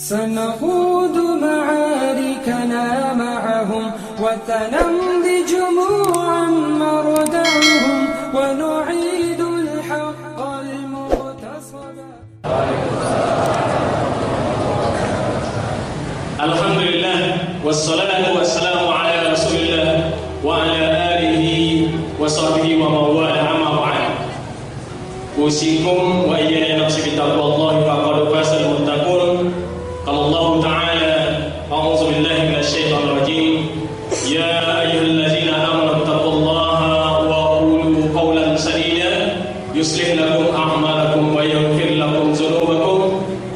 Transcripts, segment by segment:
سنخوض معاركنا معهم وتنمضي جموعا مردعهم ونعيد الحق المغتصبا. الحمد لله والصلاة والسلام على رسول الله وعلى آله وصحبه ومن والاه أما بعد. أوصيكم وإياي نفسي بتقوى الله فقد فاز المتقون. قال الله تعالى: أعوذ بالله من الشيطان الرجيم. يا أيها الذين آمنوا اتقوا الله وقولوا قولا سديدا يصلح لكم أعمالكم ويغفر لكم ذنوبكم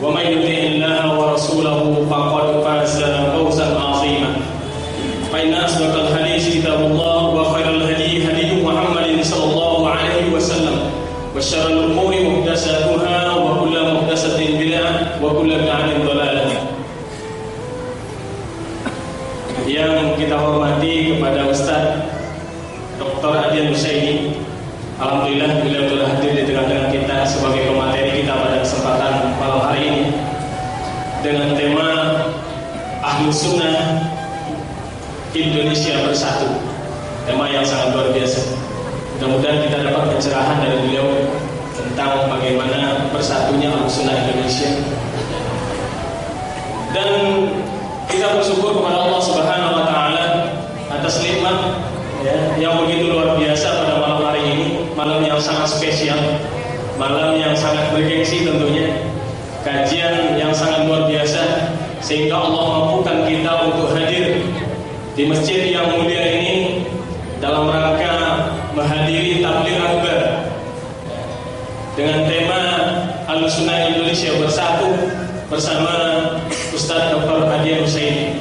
ومن يطع الله ورسوله فقد فاز فوزا عظيما. فإن أصدق الحديث كتاب الله وخير الهدي هدي محمد صلى الله عليه وسلم وشر الأمور محدثاتها وكل محدثة بدعة وكل بدعة ضلالة. Yang kita hormati kepada Ustaz Dr. Adian Husaini, alhamdulillah beliau telah hadir di tengah-tengah kita sebagai pemateri kita pada kesempatan malam hari ini dengan tema Ahlus Sunnah Indonesia Bersatu. Tema yang sangat luar biasa. Mudah-mudahan kita dapat pencerahan dari beliau tentang bagaimana bersatunya Ahlus Sunnah Indonesia. Dan kita bersyukur kepada Allah Subhanahu wa taala atas nikmat yang begitu luar biasa pada malam hari ini, malam yang sangat spesial, malam yang sangat bergengsi tentunya, kajian yang sangat luar biasa sehingga Allah mampukan kita untuk hadir di masjid yang mulia ini dalam rangka menghadiri tabligh akbar dengan tema Ahlus Sunnah Indonesia Bersatu bersama Ustaz Dr. Adian Husaini.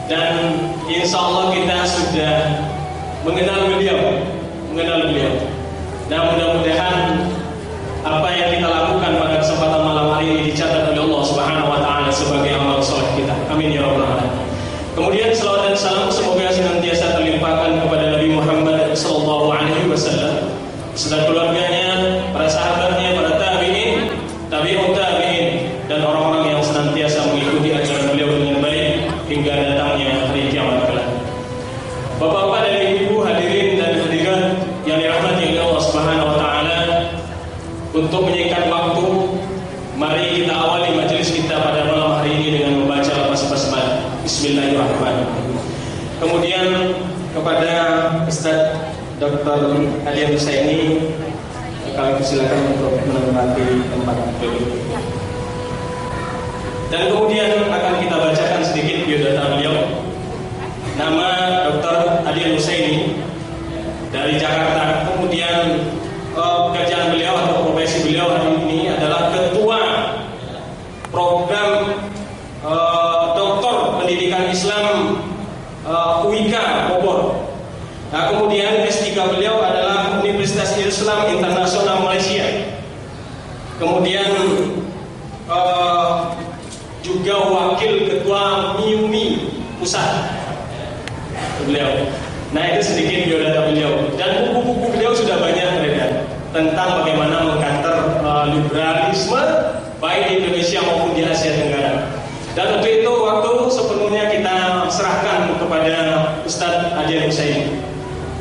Dan insya Allah kita sudah mengenal beliau. Dan mudah-mudahan apa yang kita lakukan pada kesempatan malam hari ini dicatat oleh Allah Subhanahu wa taala sebagai amal saleh kita. Amin ya rabbal alamin. Kemudian selawat dan salam semoga senantiasa terlimpahkan kepada Nabi Muhammad sallallahu alaihi wasallam, beserta keluarganya, para sahabatnya, para tabi'in, tabi'ut tabi'in, dan orang-orang yang senantiasa mengikuti ajaran beliau dengan baik hingga datangnya hari kiamat kelak. Bapak-bapak dan ibu hadirin dan hadirat yang dirahmati oleh Allah Subhanahu wa taala, untuk menyingkat waktu, mari kita awali majelis kita pada malam hari ini dengan membaca lafaz basmalah. Bismillahirrahmanirrahim. Kemudian kepada Ustaz Dr. Adian Husaini kami persilakan untuk menempati tempat duduk. Dan kemudian akan kita bacakan sedikit biodata beliau. Nama Dr. Adian Husaini dari Jakarta. Kemudian pekerjaan beliau atau profesi beliau hari ini adalah Ketua Program Doktor Pendidikan Islam UIK Bogor. Nah, kemudian S3 beliau adalah Universitas Islam Internasional Malaysia. Kemudian juga Wakil Ketua MIUMI Pusat beliau. Nah, itu sedikit biodata beliau. Dan buku-buku beliau sudah banyak beredar tentang bagaimana mengkanter liberalisme baik di Indonesia maupun di Asia Tenggara. Dan untuk itu waktu sepenuhnya kita serahkan kepada Ustaz Adian Husaini.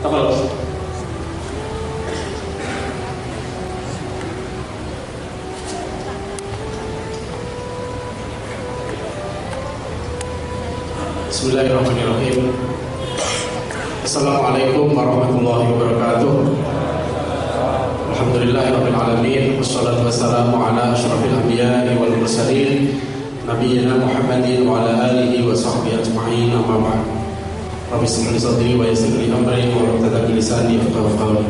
Tafadhol Ustaz. Bismillahirrahmanirrahim. Assalamualaikum warahmatullahi wabarakatuh. Alhamdulillahirabbil alamin, wassalatu wassalamu ala asyrafil anbiya'i wal mursalin nabiyina Muhammadin wa ala alihi wa sahbihi ajma'in, amma ba'd. Rabbi shrah li sadri wa yassir li amri wa hlul lisani yafqahu qawli.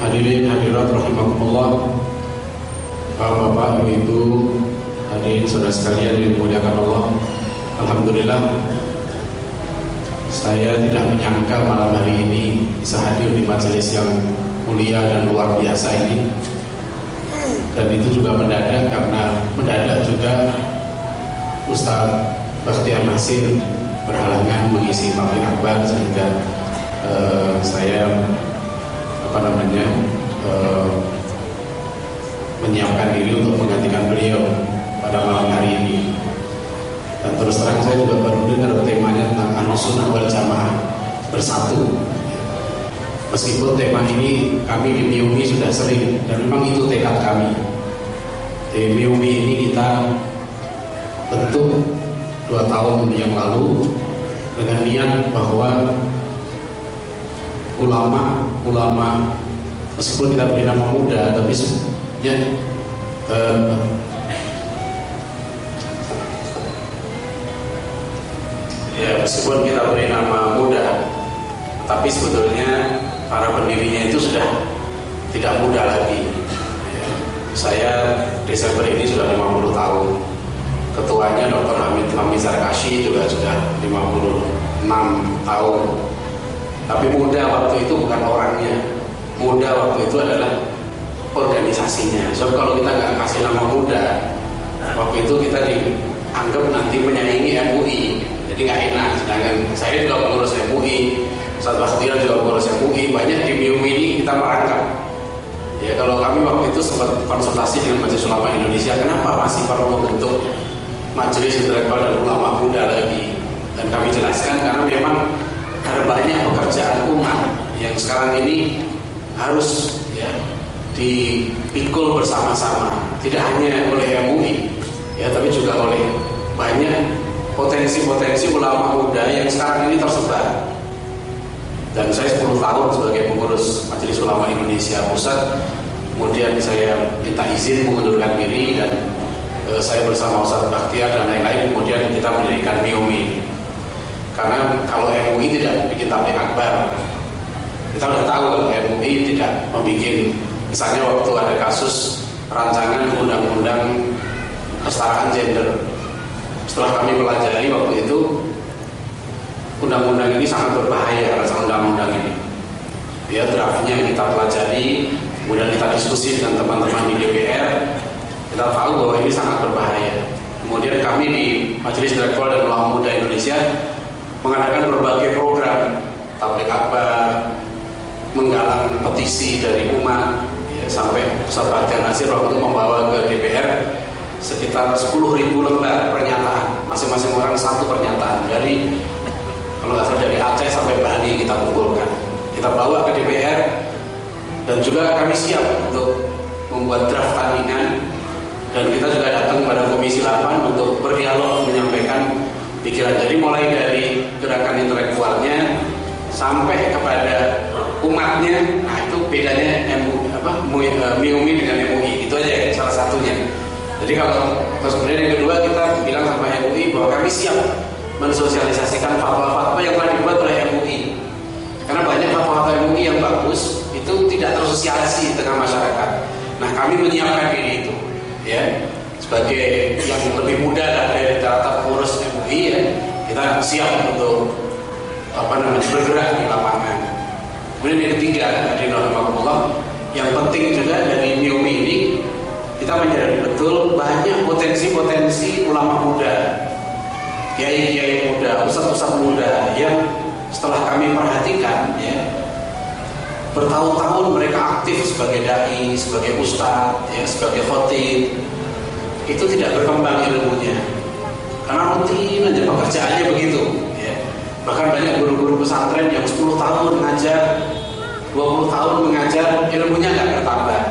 Hadirin hadirat rahimakumullah, Bapak, Ibu, hadirin saudara sekalian yang dimuliakan Allah. Alhamdulillah, saya tidak menyangka malam hari ini bisa hadir di majelis yang mulia dan luar biasa ini. Dan itu juga mendadak, karena mendadak juga Ustaz Bakhtiar Nasir berhalangan mengisi tabligh akbar sehingga saya menyiapkan diri untuk menggantikan beliau pada malam hari ini. Dan terus terang saya juga baru dengar temanya tentang Ahlussunnah wal Jamaah bersatu. Meskipun tema ini kami di MIUMI sudah sering dan memang itu tekad kami. Di MIUMI ini kita bentuk 2 tahun yang lalu dengan niat bahwa ulama meskipun kita beri nama muda tapi sebenarnya meskipun kita beri nama muda tapi sebetulnya para pendirinya itu sudah tidak muda lagi. Saya Desember ini sudah 50 tahun. Ketuanya Dr. Hamid Zarkashi juga sudah 56 tahun. Tapi muda waktu itu bukan orangnya. Muda waktu itu adalah organisasinya. So kalau kita nggak kasih nama muda, waktu itu kita dianggap nanti menyaingi MUI. Jadi nggak enak. Sedangkan saya juga pengurus MUI, Ustaz Bakhtiar juga pengurus MUI. Banyak di MIUMI ini kita merangkap. Ya kalau kami waktu itu sempat konsultasi dengan Majelis Ulama Indonesia, kenapa masih perlu membentuk Majelis Intelektual dan Ulama Muda lagi? Dan kami jelaskan karena memang ada banyak pekerjaan umat yang sekarang ini harus dipikul bersama-sama, tidak hanya oleh MUI tapi juga oleh banyak potensi-potensi ulama muda yang sekarang ini tersebar. Dan saya 10 tahun sebagai pengurus Majelis Ulama Indonesia Pusat, kemudian saya minta izin mengundurkan diri dan saya bersama Ustaz Bakhtiar dan lain-lain kemudian kita mendirikan MIUMI. Karena kalau MUI tidak bikin tabligh akbar, kita sudah tahu kalau MUI tidak membuat, misalnya waktu ada kasus rancangan undang-undang kesetaraan gender, setelah kami pelajari waktu itu undang-undang ini sangat berbahaya, rancangan undang-undang ini. Draftnya kita pelajari, kemudian kita diskusi dengan teman-teman di DPR, kita tahu bahwa ini sangat berbahaya. Kemudian kami di Majelis Intelektual dan Ulama Muda Indonesia mengadakan berbagai program tabligh akbar, menggalang petisi dari umat, sampai Ustaz Bakhtiar Nasir waktu itu membawa ke DPR sekitar 10.000 lembar pernyataan, masing-masing orang satu pernyataan dari kalau nggak salah dari Aceh sampai Bali kita kumpulkan, kita bawa ke DPR dan juga kami siap untuk membuat draft tandingan dan kita juga datang pada Komisi 8 untuk berdialog menyampaikan pikiran. Jadi mulai dari gerakan intelektualnya sampai kepada umatnya, nah itu bedanya MIUMI dengan MUI, itu aja salah satunya. Jadi kalau kemudian yang kedua kita bilang sama MUI bahwa kami siap mensosialisasikan fatwa-fatwa yang telah dibuat oleh MUI. Karena banyak fatwa-fatwa MUI yang bagus itu tidak tersosialisasi di tengah masyarakat. Nah kami menyiapkan diri itu, sebagai yang lebih muda dari rata-rata pengurus MUI, kita siap untuk bergerak di lapangan. Kemudian yang ketiga, yang penting juga dari MIUMI ini kita menyadari betul banyak potensi-potensi ulama muda, kiai-kiai muda, ustadz-ustadz muda yang setelah kami perhatikan bertahun-tahun mereka aktif sebagai dai, sebagai ustadz, sebagai khotib, itu tidak berkembang ilmunya karena rutin aja pekerjaannya begitu. Bahkan banyak guru-guru pesantren yang 10 tahun mengajar, 20 tahun mengajar, ilmunya nggak bertambah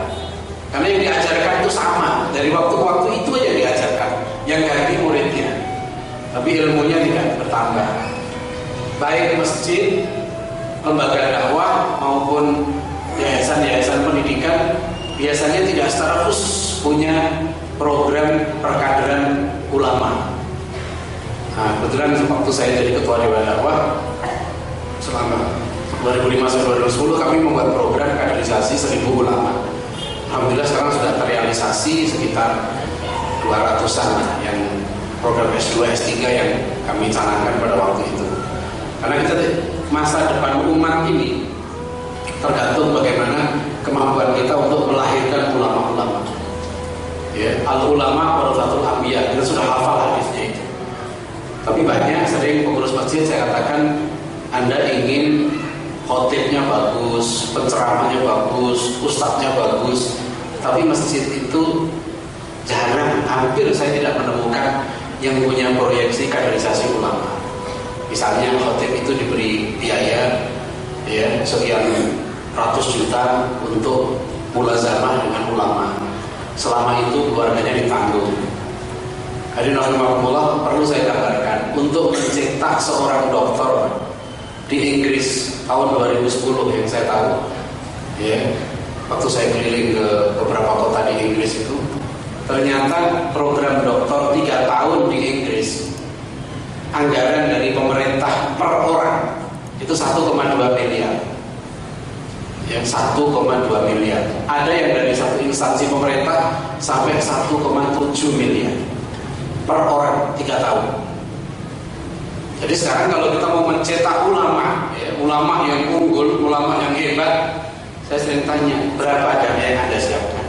karena yang diajarkan itu sama, dari waktu ke waktu itu aja diajarkan, yang ganti muridnya, tapi ilmunya tidak bertambah. Baik masjid, lembaga dakwah maupun yayasan-yayasan pendidikan biasanya tidak secara khusus punya program perkaderan ulama. Nah, kebetulan waktu saya jadi ketua Dewan Dakwah selama 2005-2010 kami membuat program kaderisasi 1000 ulama. Alhamdulillah sekarang sudah terrealisasi sekitar 200-an yang program S2, S3 yang kami canangkan pada waktu itu. Karena kita masa depan umat ini tergantung bagaimana kemampuan kita untuk melahirkan ulama-ulama. Al-ulama warasatul anbiya, kita sudah hafal hadisnya itu. Tapi banyak sering pengurus masjid saya katakan, Anda ingin khotibnya bagus, penceramahnya bagus, ustadznya bagus, tapi masjid itu jarang, hampir saya tidak menemukan yang punya proyeksi kaderisasi ulama. Misalnya khotib itu diberi biaya ya sekian ratus juta untuk mulazamah dengan ulama. Selama itu keluarganya ditanggung. Hadirin rahimakumullah, perlu saya gambarkan, untuk mencetak seorang doktor di Inggris tahun 2010 yang saya tahu, ya, waktu saya keliling ke beberapa kota di Inggris itu, ternyata program doktor 3 tahun di Inggris, anggaran dari pemerintah per orang itu 1,2 miliar. Ya, 1,2 miliar. Ada yang dari satu instansi pemerintah sampai 1,7 miliar per orang 3 tahun. Jadi sekarang kalau kita mau mencetak ulama, ya, ulama yang unggul, ulama yang hebat, saya sering tanya, berapa dana yang Anda siapkan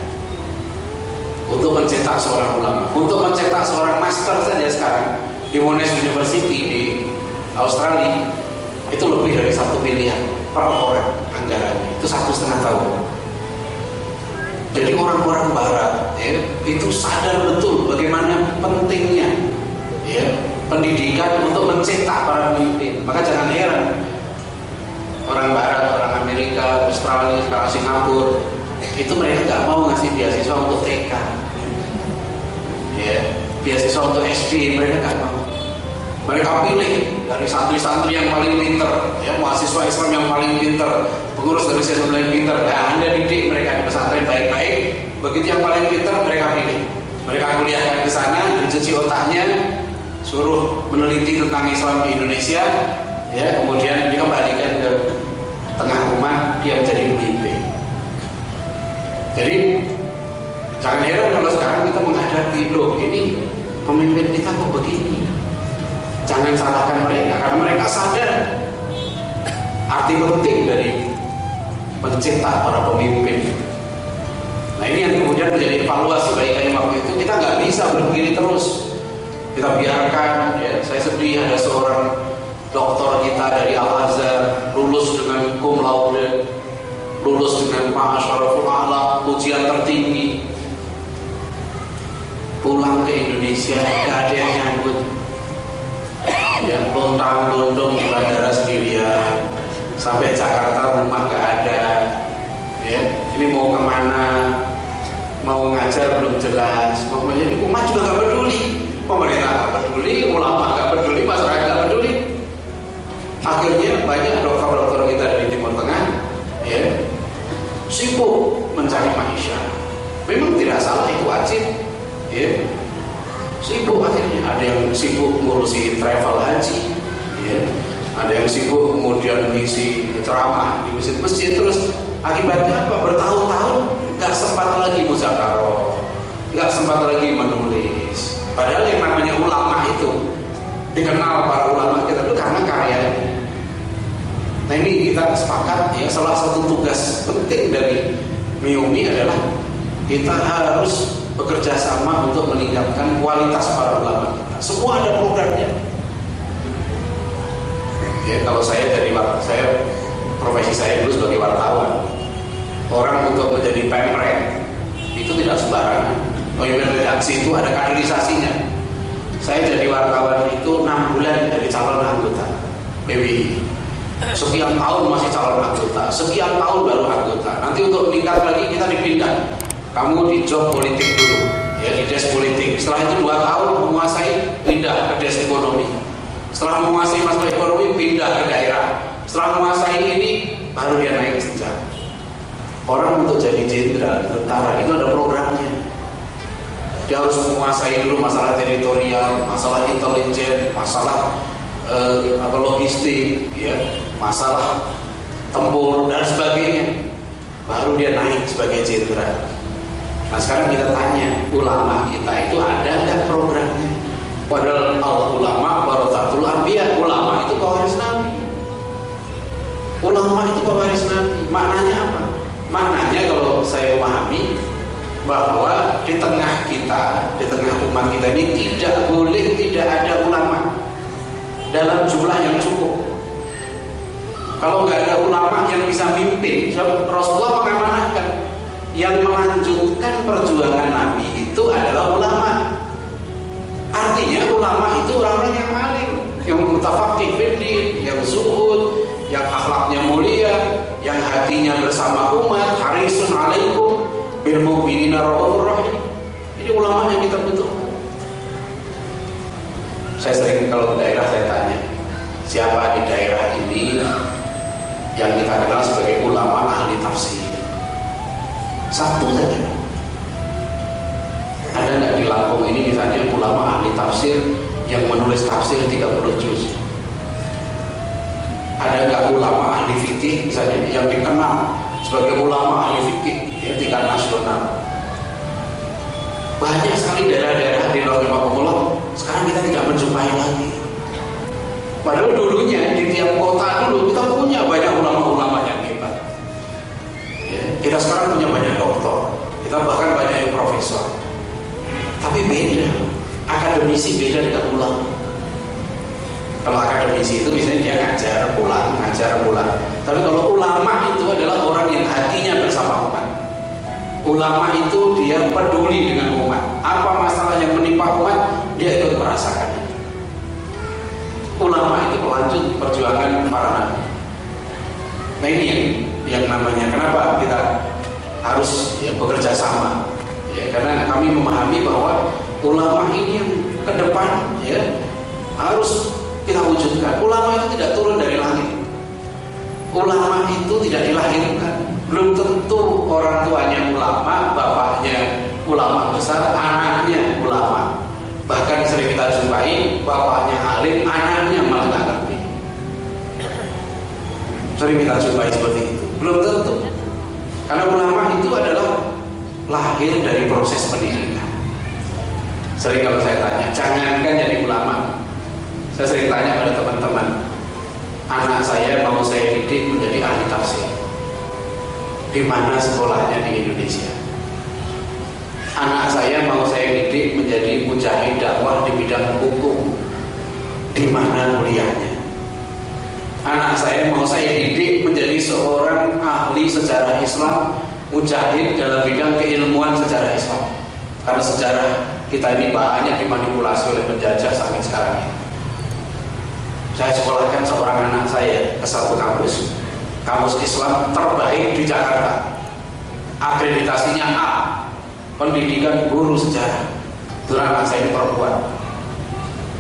untuk mencetak seorang ulama? Untuk mencetak seorang master saja sekarang di Monash University di Australia itu lebih dari 1 miliar per orang anggarannya. Itu 1,5 tahun. Jadi orang-orang Barat ya, itu sadar betul bagaimana pentingnya ya, pendidikan untuk mencetak para pemimpin. Maka jangan heran orang Barat, orang Amerika, Australia, sekarang Singapura, itu mereka nggak mau ngasih beasiswa untuk TK, ya, beasiswa untuk SD, mereka nggak mau. Mereka pilih dari santri-santri yang paling pinter, ya, mahasiswa Islam yang paling pinter, pengurus dari Islam yang pinter. Nah, Anda didik mereka di pesantren baik-baik, begitu yang paling pinter mereka pilih. Mereka kuliahkan ke sana, dicuci otaknya, suruh meneliti tentang Islam di Indonesia, ya, kemudian dikembalikan ke tengah rumah, dia menjadi pemimpin. Jadi jangan heran kalau sekarang kita menghadapi, loh ini pemimpin kita kok begini. Jangan salahkan mereka, karena mereka sadar arti penting dari mencetak para pemimpin. Nah ini yang kemudian menjadi evaluasi bagi kami waktu itu. Kita nggak bisa berdiri terus, kita biarkan. Ya, saya sedih ada seorang doktor kita dari Al-Azhar lulus dengan cum laude, lulus dengan Ma'asyaraful A'la, ujian tertinggi, pulang ke Indonesia nggak ada yang nyambut. Ya, lontang-lontung di bandara sendirian, sampai Jakarta rumah nggak ada. Ya, ini mau kemana? Mau ngajar belum jelas. Mau menjadi umat juga nggak peduli, pemerintah nggak peduli, ulama nggak peduli, masyarakat nggak peduli. Akhirnya banyak dokter-dokter kita dari Timur Tengah, ya, sibuk mencari maisha. Memang tidak salah, itu wajib. Ya. Sibuk akhirnya, ada yang sibuk ngurusi travel haji, ya. Ada yang sibuk kemudian mengisi ceramah di masjid-masjid. Terus akibatnya apa? Bertahun-tahun nggak sempat lagi muzakarah, nggak sempat lagi menulis. Padahal yang namanya ulama itu dikenal para ulama kita itu karena karyanya. Nah ini kita sepakat ya, salah satu tugas penting dari MIUMI adalah kita harus bekerja sama untuk meningkatkan kualitas para ulama kita. Semua ada programnya. Ya, kalau saya profesi saya dulu sebagai wartawan. Orang untuk menjadi pemret itu tidak sembarangan. Pemimpin redaksi itu ada kaderisasinya. Saya jadi wartawan itu 6 bulan jadi calon anggota PBI. Sekian tahun masih calon anggota, sekian tahun baru anggota. Nanti untuk meningkat lagi kita dipindah. Kamu di job politik dulu, ya, di desk politik. Setelah itu 2 tahun menguasai, pindah ke desk ekonomi. Setelah menguasai masalah ekonomi, pindah ke daerah. Setelah menguasai ini, baru dia naik jenjang. Orang untuk jadi jenderal, tentara itu ada programnya. Dia harus menguasai dulu masalah teritorial, masalah intelijen, masalah logistik, ya, masalah tempur dan sebagainya. Baru dia naik sebagai jenderal. Nah sekarang kita tanya, ulama kita itu ada nggak programnya? Padahal al-ulama warathatul anbiya, ulama itu pewaris Nabi. Ulama itu pewaris Nabi. Maknanya apa? Maknanya kalau saya memahami bahwa di tengah kita, di tengah umat kita ini tidak boleh tidak ada ulama. dalam jumlah yang cukup. Kalau nggak ada ulama yang bisa mimpin, Rasulullah mengamanahkan yang melanjutkan perjuangan Nabi itu adalah ulama. Artinya ulama itu orang-orang yang alim, yang mutafaqih fiddin, yang zuhud, yang akhlaknya mulia, yang hatinya bersama umat, harisun alaikum bil mu'minina raufur rahim. Ini ulama yang kita butuhkan. Saya sering kalau ke daerah saya tanya, siapa di daerah ini yang kita kenal sebagai ulama ahli tafsir? Satu saja. Ada nggak di Lampung ini misalnya ulama ahli tafsir yang menulis tafsir 30 juz? Ada nggak ulama ahli fikih misalnya yang dikenal sebagai ulama ahli fikih ya, tingkat nasional? Banyak sekali daerah-daerah di Rahimahullah sekarang kita tidak menjumpai lagi. Padahal dulunya di tiap kota dulu kita punya banyak ulama-ulama yang hebat. Ya, kita sekarang punya banyak doktor, kita bahkan banyak yang profesor. Tapi beda, akademisi beda dengan ulama. Kalau akademisi itu misalnya dia ngajar pulang. Tapi kalau ulama itu adalah orang yang hatinya bersama umat. Ulama itu dia peduli dengan umat. Apa masalah yang menimpa umat, dia ikut merasakan. Ulama itu pelanjut perjuangan para nabi. Nah ini yang namanya kenapa kita harus ya, bekerja sama. Ya, karena kami memahami bahwa ulama ini yang ke depan ya harus kita wujudkan. Ulama itu tidak turun dari langit. Ulama itu tidak dilahirkan. Belum tentu orang tuanya ulama, bapaknya ulama besar, anaknya ulama. Bahkan sering kita jumpai bapaknya alim, anaknya malah nggak ngerti. Sering kita jumpai seperti itu. Belum tentu. Karena ulama itu adalah lahir dari proses pendidikan. Sering kalau saya tanya, jangankan jadi ulama. Saya sering tanya pada teman-teman, anak saya mau saya didik menjadi ahli tafsir. Di mana sekolahnya di Indonesia? Anak saya mau saya didik menjadi mujahid dakwah di bidang hukum. Di mana kuliahnya? Anak saya mau saya didik menjadi seorang ahli sejarah Islam, mujahid dalam bidang keilmuan sejarah Islam. Karena sejarah kita ini banyak dimanipulasi oleh penjajah sampai sekarang ini. Saya sekolahkan seorang anak saya ke satu kampus Islam terbaik di Jakarta, akreditasinya A, pendidikan guru sejarah. Itu anak saya ini perempuan.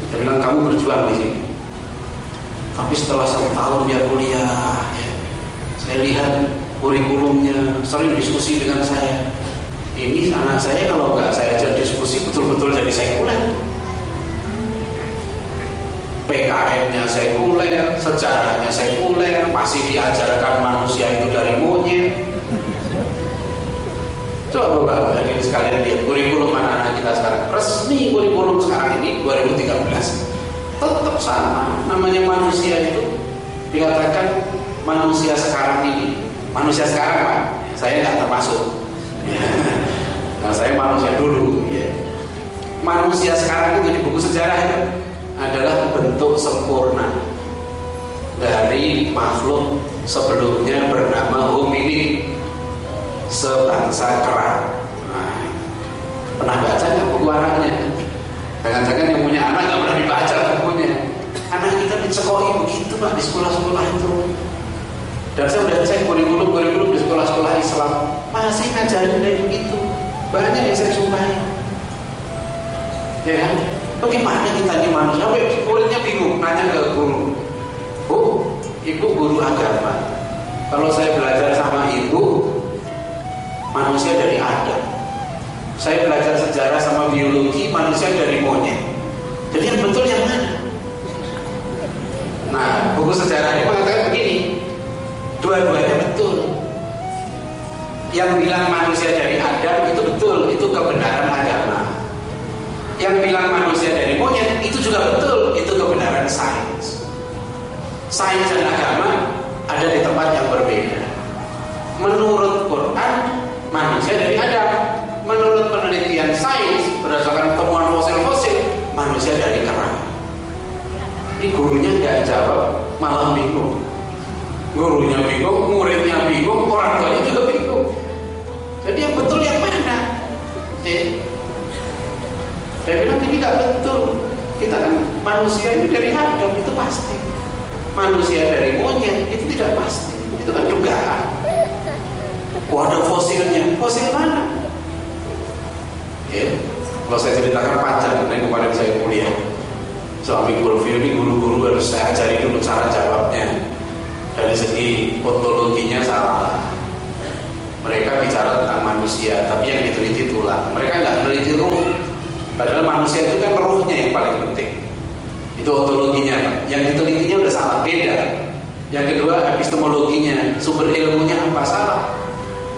Dia bilang kamu berjuang di sini. Tapi setelah 1 tahun dia kuliah, ya, saya lihat kurikulumnya, sering diskusi dengan saya. Ini anak saya kalau nggak saya ajak diskusi betul-betul jadi sekuler. PKM-nya sekuler, sejarahnya sekuler, masih diajarkan manusia itu dari monyet. Coba Bapak hadirin sekalian lihat kurikulum anak-anak kita sekarang. Resmi kurikulum sekarang ini 2013 tetap sama. Namanya manusia itu dikatakan manusia sekarang ini. Manusia sekarang Pak, saya nggak termasuk. Nah saya manusia dulu. Ya. Manusia sekarang itu di buku sejarah itu adalah bentuk sempurna dari makhluk sebelumnya bernama hominid, sebangsa kera. Nah, pernah baca nggak buku anaknya? Jangan-jangan yang punya anak nggak pernah dibaca bukunya. Anak kita dicekoki begitu Pak di sekolah-sekolah itu. Dan saya udah cek kurikulum di sekolah-sekolah Islam masih ngajarin kayak begitu. Banyak yang saya jumpai. Ya kan? Bagaimana kita ini manusia? Sampai muridnya bingung, nanya ke guru, Bu, ibu guru agama. Kalau saya belajar sama ibu, manusia dari Adam. Saya belajar sejarah sama biologi, manusia dari monyet. Jadi yang betul yang mana? Nah, buku sejarah ini mengatakan begini, dua-duanya betul. Yang bilang manusia dari Adam itu betul, itu kebenaran agama. Yang bilang manusia dari monyet itu juga betul, itu kebenaran sains. Sains dan agama ada di tempat yang berbeda. Menurut Quran, manusia dari Adam. Menurut penelitian sains berdasarkan temuan fosil-fosil, manusia dari kera. Ini gurunya nggak jawab, malah bingung. Gurunya bingung, muridnya bingung, orang tuanya juga bingung. Jadi yang betul yang mana? Saya bilang ini nggak betul. Kita kan manusia itu dari Adam, itu pasti. Manusia dari monyet itu tidak pasti. Itu kan dugaan. Ada fosilnya. Fosil mana? Kalau saya ceritakan panjang, nanti kemarin saya kuliah. Soal mikrofil ini guru-guru harus saya ajari dulu cara jawabnya. Dari segi ontologinya salah. Mereka bicara tentang manusia, tapi yang diteliti tulang. Mereka nggak meneliti ruh. Padahal manusia itu kan ruhnya yang paling penting. Itu ontologinya. Yang ditelitinya udah salah, beda. Yang kedua epistemologinya, sumber ilmunya apa, salah.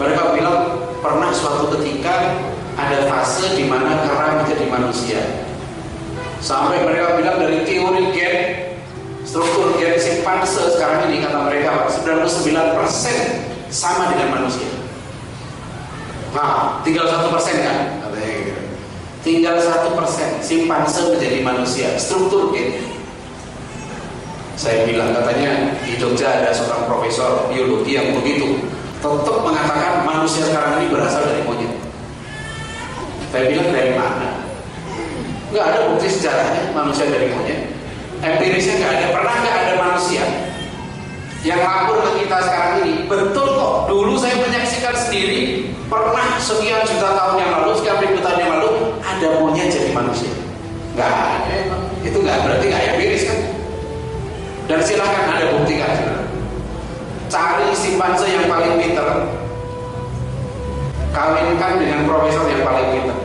Mereka bilang pernah suatu ketika ada fase di mana kera menjadi manusia. Sampai mereka bilang dari teori gen, struktur gen simpanse sekarang ini kata mereka 99% sama dengan manusia. Nah, tinggal 1% kan? Katanya gitu. Tinggal 1% simpanse menjadi manusia, struktur gen. Saya bilang katanya di Jogja ada seorang profesor biologi yang begitu tetap mengatakan manusia sekarang ini berasal dari monyet. Saya bilang dari mana? Nggak ada bukti sejarahnya manusia dari monyet. Empirisnya nggak ada. Pernah nggak ada manusia yang lapor ke kita sekarang ini? Betul kok. Dulu saya menyaksikan sendiri. Pernah sekian juta tahun yang lalu, sekian ribu tahun yang lalu ada monyet jadi manusia. Nggak ada. Itu nggak berarti nggak empiris kan? Dan silahkan ada bukti kan? Cari simpanse yang paling pinter, kawinkan dengan profesor yang paling pinter.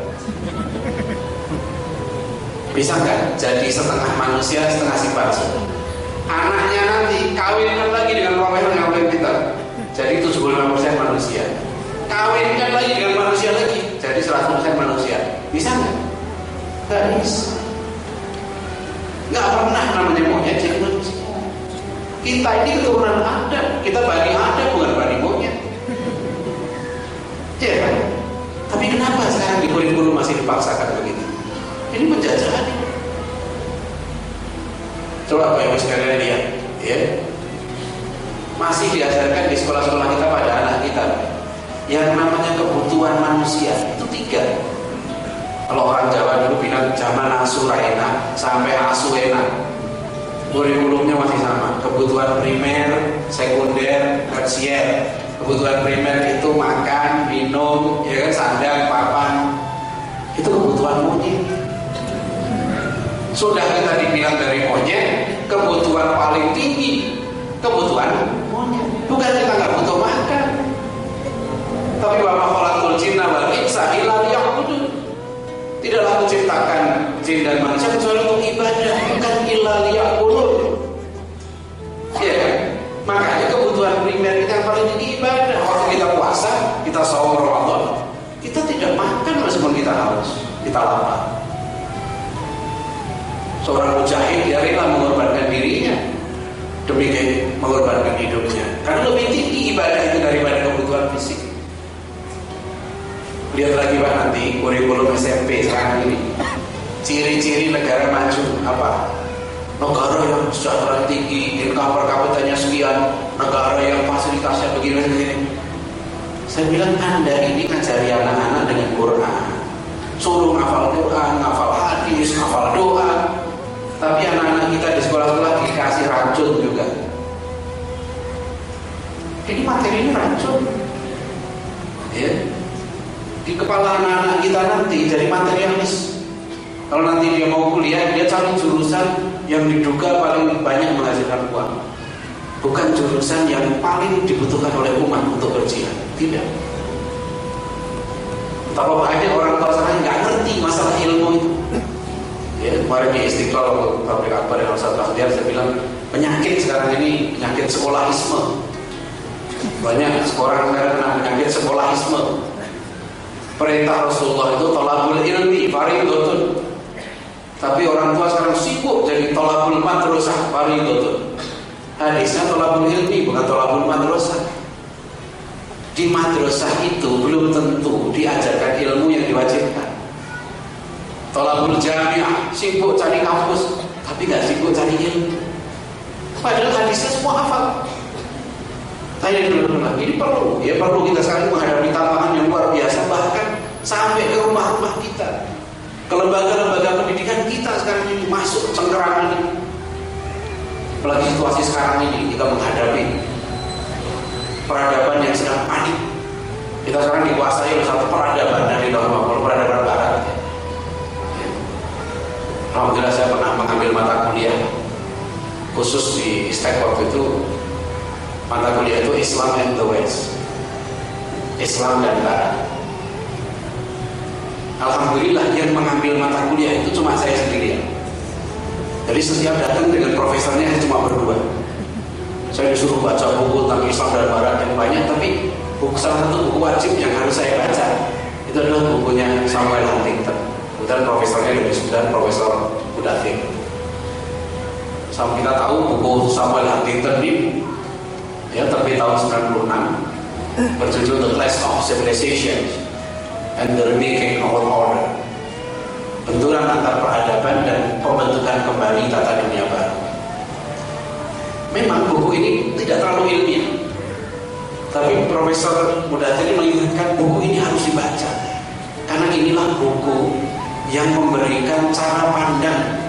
Bisa nggak jadi setengah manusia setengah simpanse? Anaknya nanti kawinkan lagi dengan profesor yang paling pinter, jadi 75% manusia. Kawinkan lagi dengan manusia lagi, jadi 100% manusia. Bisa nggak? Nggak bisa. Nggak pernah namanya monyet jadi manusia. Kita ini keturunan Adam, kita bani Adam bukan bani monyet. Ya kan? Tapi kenapa sekarang di kurikulum masih dipaksakan begitu? Ini penjajahan. Coba Bapak Ibu sekalian lihat, ya. Masih diajarkan di sekolah-sekolah kita pada anak kita yang namanya kebutuhan manusia itu 3. Kalau orang Jawa dulu bilang zaman asu enak sampai asu enak. Kurikulumnya masih sama, kebutuhan primer, sekunder, tersier. Kebutuhan primer itu makan, minum, ya kan, sandang, papan. Itu kebutuhan monyet. Sudah kita dibilang dari monyet, kebutuhan paling tinggi kebutuhan monyet. Bukan kita nggak butuh makan, tapi wa ma khalaqtul jinna wal insa illa liya'budun. Tidaklah aku ciptakan jin dan manusia kecuali untuk ibadah, bukan illa liya'budun. Ya kan? Makanya kebutuhan primer kita yang paling tinggi ibadah. Waktu kita puasa, kita shaum Ramadan, kita tidak makan meskipun kita haus, kita lapar. Seorang mujahid dia rela mengorbankan dirinya demi mengorbankan hidupnya, karena lebih tinggi ibadah itu daripada kebutuhan fisik. Lihat lagi Pak nanti kurikulum SMP sekarang ini, ciri-ciri negara maju apa? Negara yang sejahtera tinggi, income per kapitanya sekian, negara yang fasilitasnya begini-begini. Saya bilang Anda ini ngajari anak-anak dengan Quran, suruh ngafal Quran, ngafal hadis, ngafal doa. Tapi anak-anak kita di sekolah-sekolah dikasih racun juga. Ini materi ini racun. Ya. Di kepala anak-anak kita nanti jadi materialis. Kalau nanti dia mau kuliah, dia cari jurusan yang diduga paling banyak menghasilkan uang, bukan jurusan yang paling dibutuhkan oleh umat untuk berjihad. Tidak. Betapa banyak orang tua sekarang nggak ngerti masalah ilmu itu. Ya, kemarin di Istiqlal Pabrik Akbar yang Ustaz Bahtiar saya bilang penyakit sekarang ini penyakit sekolahisme. Banyak orang sekarang kena penyakit sekolahisme. Perintah Rasulullah itu thalabul ilmi fardhun. Tapi orang tua sekarang sibuk jadi thalabul madrasah fardhun. Hadisnya thalabul ilmi bukan thalabul madrasah. Di madrasah itu belum tentu diajarkan ilmu yang diwajibkan. Thalabul jami'ah sibuk cari kampus, tapi nggak sibuk cari ilmu. Padahal hadisnya semua hafal. Tanya dulu, ini perlu kita sekarang menghadapi tantangan yang luar biasa, bahkan sampai ke rumah-rumah kita, ke lembaga-lembaga pendidikan kita sekarang ini masuk cengkeraman ini. Apalagi situasi sekarang ini kita menghadapi peradaban yang sedang panik. Kita sekarang dikuasai oleh satu peradaban dari peradaban barat. Alhamdulillah saya pernah mengambil mata kuliah khusus di Istek waktu itu. Mata kuliah itu Islam and the West, Islam dan Barat. Alhamdulillah yang mengambil mata kuliah itu cuma saya sendiri. Jadi setiap datang dengan profesornya saya cuma berdua. Saya disuruh baca buku tentang Islam dan Barat yang banyak, tapi salah satu buku wajib yang harus saya baca itu adalah bukunya Samuel Huntington. Kemudian profesornya dari Sudan, Profesor Mudathir. Sama kita tahu buku Samuel Huntington ini terbit tahun 96, berjudul The Clash of Civilization and the Remaking of Order, benturan antar peradaban dan pembentukan kembali tata dunia baru. Memang buku ini tidak terlalu ilmiah, tapi Profesor Mudathir mengingatkan buku ini harus dibaca, karena inilah buku yang memberikan cara pandang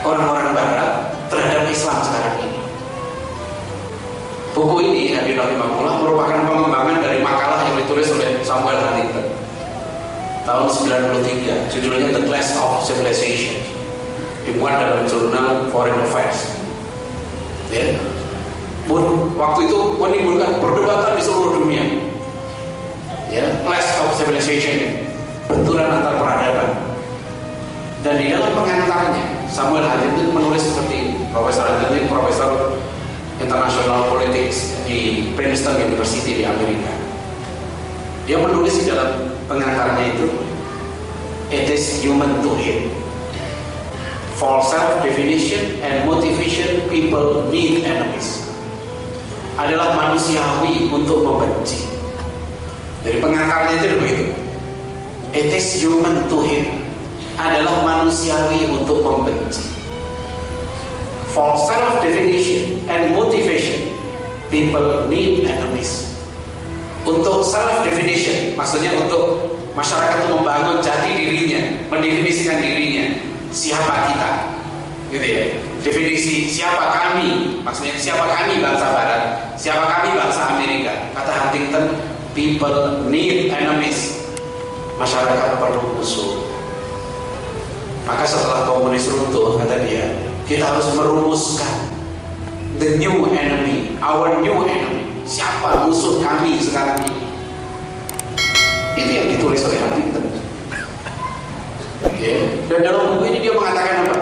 orang-orang Barat terhadap Islam sekarang ini. Buku ini, Hadirin Rahimahullah, merupakan pengembangan dari makalah yang ditulis oleh Samuel Huntington tahun 93, judulnya The Clash of Civilization, dimuat dalam jurnal Foreign Affairs. Waktu itu menimbulkan perdebatan di seluruh dunia. Clash of Civilization, benturan antar peradaban. Dan di dalam pengantarnya, Samuel Huntington menulis seperti ini. Profesor Huntington, Profesor International Politics di Princeton University di Amerika. Dia menulis di dalam pengantarnya itu, it is human to hate. For self-definition and motivation, people need enemies. Adalah manusiawi untuk membenci. Dari pengantarnya itu begitu. It is human to hate. Adalah manusiawi untuk membenci. For self-definition and motivation, people need enemies. Untuk self-definition, maksudnya untuk masyarakat itu membangun jati dirinya, mendefinisikan dirinya, siapa kita, gitu ya. Definisi siapa kami, maksudnya siapa kami bangsa Barat, siapa kami bangsa Amerika. Kata Huntington, people need enemies. Masyarakat perlu musuh. Maka setelah komunis runtuh, kata dia, kita harus merumuskan the new enemy, our new enemy. Siapa musuh kami sekarang ini? Itu yang ditulis oleh Huntington. Dan dalam buku ini dia mengatakan apa?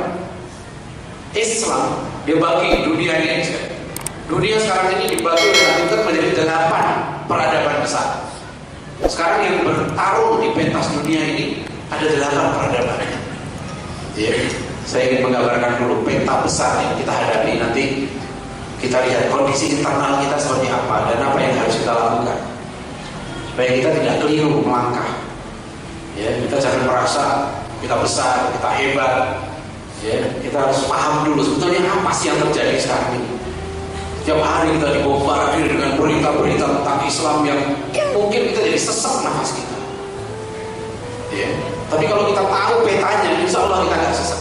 Islam dia bagi dunia ini. Dunia sekarang ini dibagi oleh Huntington menjadi 8 peradaban besar. Sekarang yang bertarung di pentas dunia ini ada 8 peradaban. Saya ingin menggambarkan dulu peta besar yang kita hadapi. Nanti kita lihat kondisi internal kita seperti apa dan apa yang harus kita lakukan supaya kita tidak keliru melangkah. Kita jangan merasa kita besar, kita hebat. Kita harus paham dulu sebetulnya apa sih yang terjadi sekarang ini. Setiap hari kita dibombardir dengan berita-berita tentang Islam yang mungkin kita jadi sesak nafas kita. Tapi kalau kita tahu petanya, insya Allah kita nggak sesak.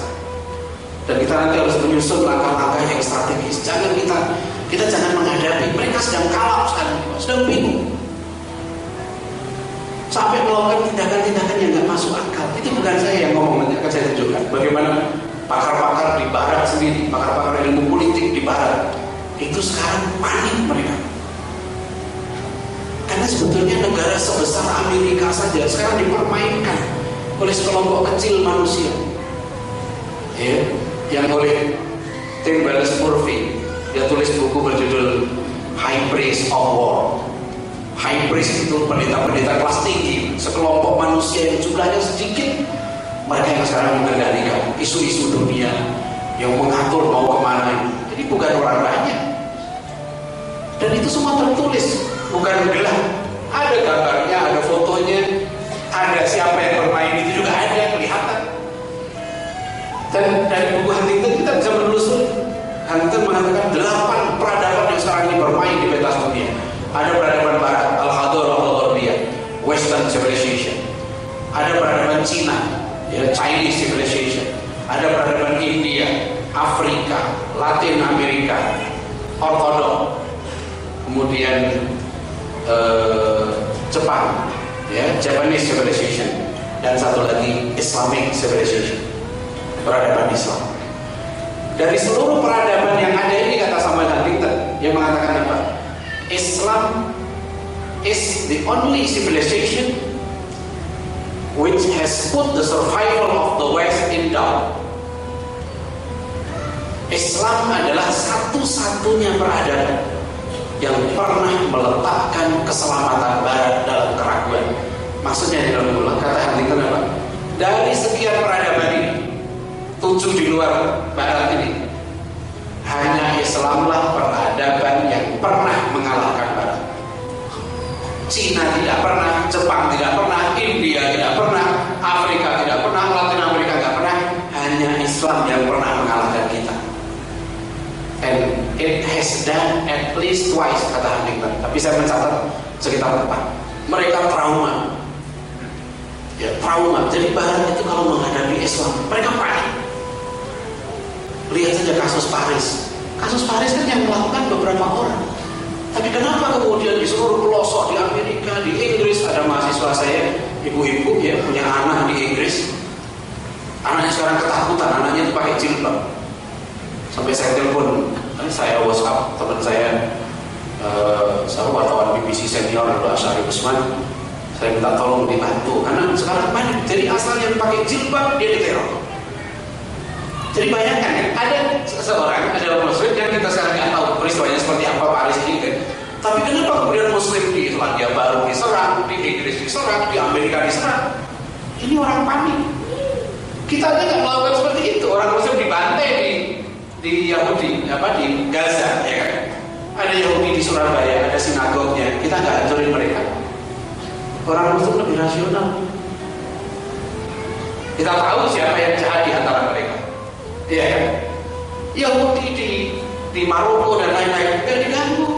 Dan kita nanti harus menyusun langkah-langkah yang strategis. Jangan kita jangan menghadapi mereka sedang kalap sekarang, sedang bingung, sampai melakukan tindakan-tindakan yang nggak masuk akal. Itu bukan saya yang ngomong, nanti akan saya tunjukkan bagaimana pakar-pakar di Barat sendiri, pakar-pakar ilmu politik di Barat itu sekarang panik mereka. Karena sebetulnya negara sebesar Amerika saja sekarang dipermainkan oleh sekelompok kecil manusia. Yang oleh Tim Berners-Murphy, dia tulis buku berjudul High Priest of War. High Priest itu pendeta-pendeta kelas tinggi, sekelompok manusia yang jumlahnya sedikit, mereka yang sekarang mengendalikan isu-isu dunia, yang mengatur mau kemana. Jadi bukan orang banyak. Dan itu semua tertulis, bukan gelap. Ada gambarnya, ada fotonya, ada siapa yang bermain, itu juga ada kelihatan. Dan dari buku Huntington kita bisa menelusuri. Huntington mengatakan 8 peradaban yang sekarang ini bermain di pentas dunia. Ada peradaban Barat, Al-Hadarah Al-Gharbiyah, Western Civilization. Ada peradaban Cina, ya, Chinese Civilization. Ada peradaban India, Afrika, Latin Amerika, Ortodok, kemudian Jepang, ya, Japanese Civilization, dan satu lagi Islamic Civilization, peradaban Islam. Dari seluruh peradaban yang ada ini, kata Samuel Huntington, yang mengatakan apa? Islam is the only civilization which has put the survival of the West in doubt. Islam adalah satu-satunya peradaban yang pernah meletakkan keselamatan Barat dalam keraguan. Maksudnya di dalam ulang kata Huntington apa? Dari sekian peradaban ini, 7 di luar Barat ini, hanya Islamlah peradaban yang pernah mengalahkan Barat. Cina tidak pernah, Jepang tidak pernah, India tidak pernah, Afrika tidak pernah, Latin Amerika tidak pernah. Hanya Islam yang pernah mengalahkan kita. And it has done at least twice, kata Huntington. Tapi saya mencatat sekitar 4. Mereka trauma, ya, trauma. Jadi Barat itu kalau menghadapi Islam, mereka panik. Lihat saja kasus Paris. Kasus Paris kan yang melakukan beberapa orang. Tapi kenapa kemudian di seluruh pelosok di Amerika, di Inggris, ada mahasiswa saya, ibu-ibu ya, punya anak di Inggris. Anaknya sekarang ketakutan, anaknya itu pakai jilbab. Sampai saya telepon, saya WhatsApp teman saya, wartawan BBC senior, Asyari Usman. Saya minta tolong dibantu, karena sekarang panik. Jadi asalnya pakai jilbab, dia diteror. Jadi bayangkan ya, ada seseorang, ada Muslim yang kita sekarang nggak tahu peristiwanya seperti apa Paris ini kan. Tapi kenapa kemudian Muslim di Selandia Baru diserang, di Inggris diserang, di Amerika diserang? Ini orang panik. Kita aja nggak melakukan seperti itu. Orang Muslim dibantai di Yahudi, apa di Gaza, ya kan? Ada Yahudi di Surabaya, ada sinagognya. Kita nggak hancurin mereka. Orang Muslim lebih rasional. Kita tahu siapa yang jahat di antara mereka. Ya, Yahudi di Maroko dan lain-lain tidak diganggu.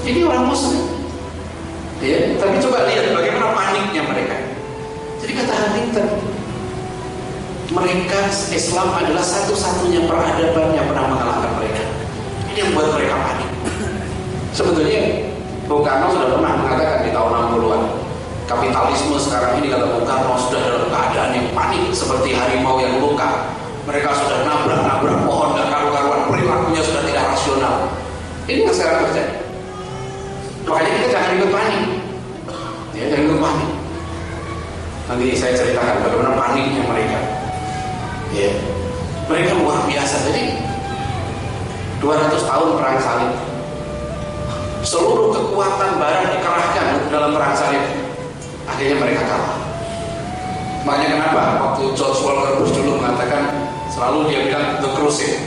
Ini orang Muslim. Ya, tapi coba lihat bagaimana paniknya mereka. Jadi kata Huntington, mereka Islam adalah satu-satunya peradaban yang pernah mengalahkan mereka. Ini yang buat mereka panik. Sebetulnya Bung Karno sudah pernah mengatakan di tahun 60-an, kapitalisme sekarang ini, kata Bung Karno, sudah dalam keadaan yang panik seperti harimau yang luka. Mereka sudah nabrak pohon dan karu-karuan, perilakunya sudah tidak rasional. Ini yang sekarang terjadi. Makanya kita jangan ikut panik. Ya, jangan ikut panik. Nanti saya ceritakan bagaimana paniknya mereka. Ya, mereka luar biasa. Jadi 200 tahun perang salib, seluruh kekuatan Barat dikerahkan dalam perang salib. Akhirnya mereka kalah. Makanya kenapa waktu George Walker Bush dulu mengatakan, selalu dia bilang the crusade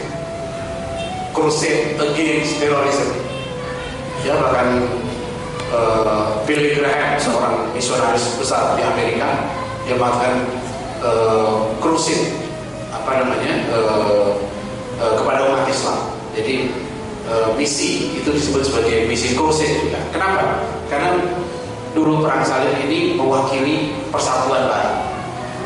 against terrorism. Ya, bahkan Billy Graham, seorang misionaris besar di Amerika, dia mengatakan crusade kepada umat Islam. Jadi misi itu disebut sebagai misi crusade juga. Kenapa? Karena dulu perang salib ini mewakili persatuan Barat.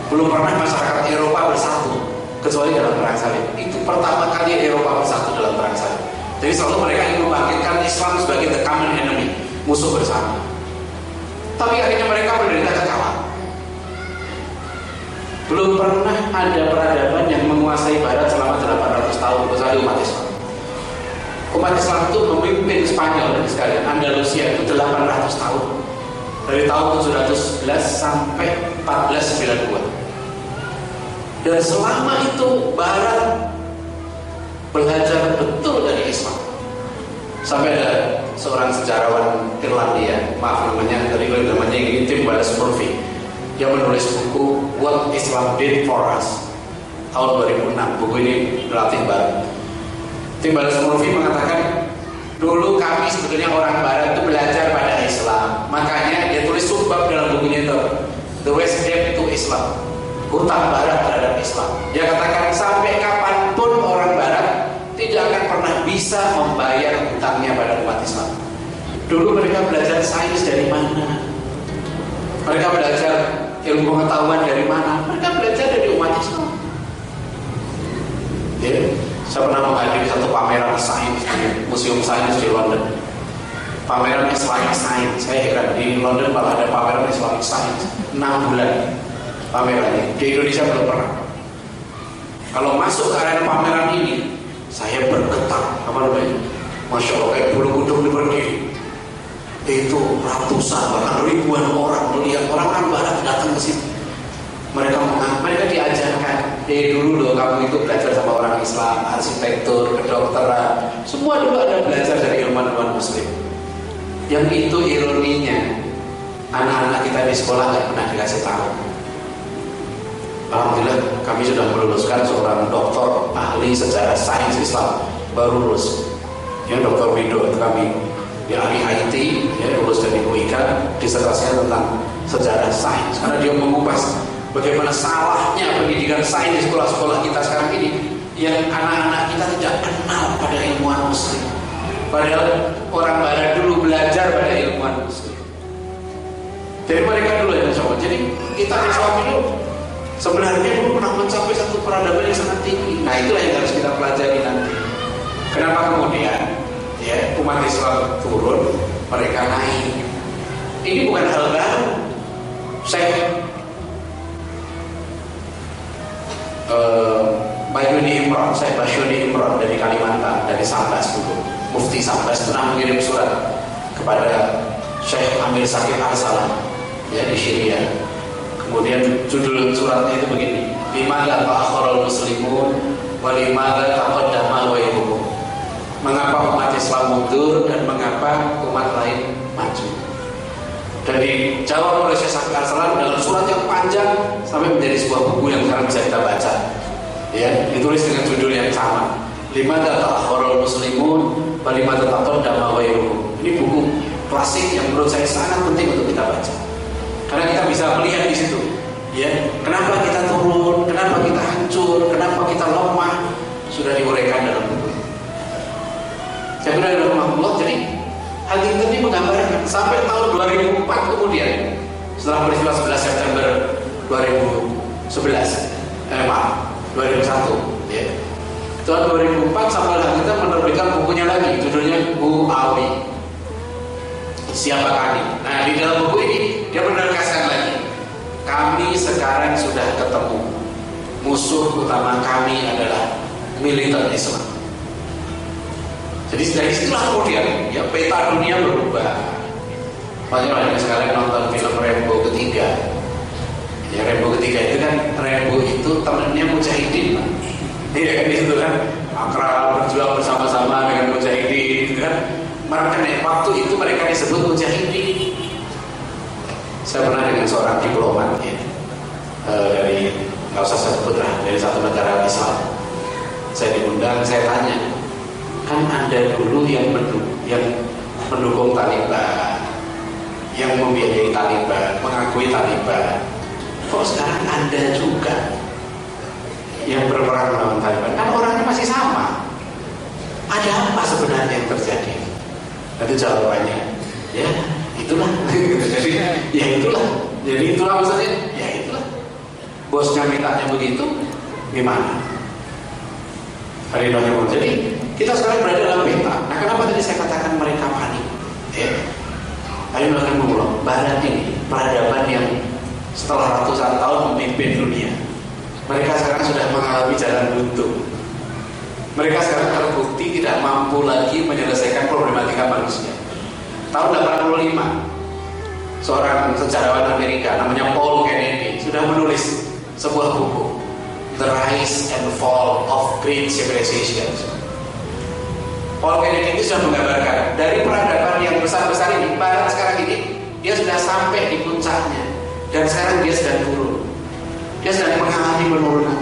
Belum pernah masyarakat Eropa bersatu kecuali dalam perang salib. Itu pertama kali Eropa bersatu dalam perang salib. Jadi selalu mereka ingin membangkitkan Islam sebagai the common enemy, musuh bersama. Tapi akhirnya mereka menderita kekalahan. Belum pernah ada peradaban yang menguasai Barat selama 800 tahun kecuali umat Islam. Umat Islam itu memimpin Spanyol dan sekalian Andalusia itu 800 tahun. Dari tahun 711 sampai 1492. Dan selama itu Barat belajar betul dari Islam. Sampai ada seorang sejarawan Irlandia, maaf namanya ini Tim Wallace Murphy, dia menulis buku What Islam Did For Us tahun 2006. Buku ini relatif baru. Tim Wallace Murphy mengatakan, dulu kami sebetulnya orang Barat itu belajar pada Islam. Makanya dia tulis subbab dalam bukunya itu, The West Debt to Islam, hutang Barat terhadap Islam. Dia katakan sampai kapanpun orang Barat bisa membayar hutangnya pada umat Islam. Dulu mereka belajar sains dari mana? Mereka belajar ilmu pengetahuan dari mana? Mereka belajar dari umat Islam. Ya, saya pernah menghadiri satu pameran sains di Museum Sains di London. Pameran Islamic Science. Saya heran, di London malah ada pameran Islamic Science 6 bulan pamerannya. Di Indonesia belum pernah. Kalau masuk ke area pameran ini, saya bergetar, apa namanya? Masya Allah, kayak bulu kuduk berdiri. Itu ratusan bahkan ribuan orang melihat orang-orang barat datang ke sini. Mereka diajarkan dari dulu loh, kamu itu belajar sama orang Islam, arsitektur, kedokteran, semua dulu ada belajar dari ilmuwan Muslim. Yang itu ironinya, anak-anak kita di sekolah nggak pernah dikasih tahu. Alhamdulillah kami sudah meluluskan seorang doktor ahli sejarah sains Islam baru lulus. Ya, Dr. Wido kami di ahli IT, ya, lulus dari UIK, disertasinya tentang sejarah sains karena dia mengupas bagaimana salahnya pendidikan sains di sekolah-sekolah kita sekarang ini, yang anak-anak kita tidak kenal pada ilmuwan Muslim. Padahal orang barat dulu belajar pada ilmuwan Muslim. Jadi mereka dulu ya, sobat. Jadi kita Islam itu sebenarnya dulu pernah mencapai satu peradaban yang sangat tinggi. Nah, itulah yang harus kita pelajari nanti. Kenapa kemudian ya umat Islam turun, mereka naik? Ini bukan hal baru. Saya Basyuni Imron dari Kalimantan, dari Sambas dulu. Mufti Sambas pernah mengirim surat kepada Syekh Amir Sakib Al-Salam, ya, di Syria. Kemudian judul suratnya itu begini: Limadza ta'akhkharul muslimun wa limadza taqaddama ghairuhum. Mengapa umat Islam mundur dan mengapa umat lain maju? Dan dijawab oleh Syekh Sakib Al-Salam dalam surat yang panjang sampai menjadi sebuah buku yang sekarang bisa kita baca. Ya, ditulis dengan judul yang sama. Limadza ta'akhkharul muslimun wa limadza taqaddama ghairuhum. Ini buku klasik yang menurut saya sangat penting untuk kita baca. Karena kita bisa melihat di situ, ya, kenapa kita turun, kenapa kita hancur, kenapa kita lemah, sudah diuraikan dalam buku. Saya kira dalam Allah, jadi hal ini menggambarkan sampai tahun 2004 kemudian, setelah peristiwa 11 September 2001, ya. Tahun 2004 Samuel Huntington menerbitkan bukunya lagi, judulnya Who Are We? Siapa kami? Nah, di dalam buku ini dia menegaskan lagi, kami sekarang sudah ketemu. Musuh utama kami adalah militer Islam. Jadi dari situlah kemudian ya peta dunia berubah. Makanya banyak sekali nonton film Rambo ketiga. Ya, Rambo ketiga itu kan, Rambo itu temannya Mujahidin. Iya kan, itu kan akrab berjuang bersama-sama dengan Mujahidin, gitu kan. Makanya waktu itu mereka disebut Mujahidin. Saya pernah dengan seorang diplomat, ya, dari, nggak usah saya sebut lah, dari satu negara Islam. Saya diundang, saya tanya, kan Anda dulu yang mendukung Taliban, yang membiayai Taliban, mengakui Taliban, kok sekarang Anda juga yang berperang melawan Taliban? Kan orangnya masih sama. Ada apa sebenarnya yang terjadi? Itu jawabannya, ya itulah. Jadi itulah maksudnya, ya itulah. Bosnya mintanya begitu, gimana? Jadi kita sekarang berada dalam peta. Nah, kenapa tadi saya katakan mereka panik? Ya, Barat ini peradaban yang setelah ratusan tahun memimpin dunia. Mereka sekarang sudah mengalami jalan buntu. Mereka sekarang terbukti tidak mampu lagi menyelesaikan problematika manusia. Tahun 85, seorang sejarawan Amerika namanya Paul Kennedy sudah menulis sebuah buku, The Rise and Fall of Great Civilizations. Paul Kennedy itu sudah menggambarkan dari peradaban yang besar-besar ini, Barat sekarang ini, dia sudah sampai di puncaknya, dan sekarang dia sedang turun. Dia sedang mengalami penurunan.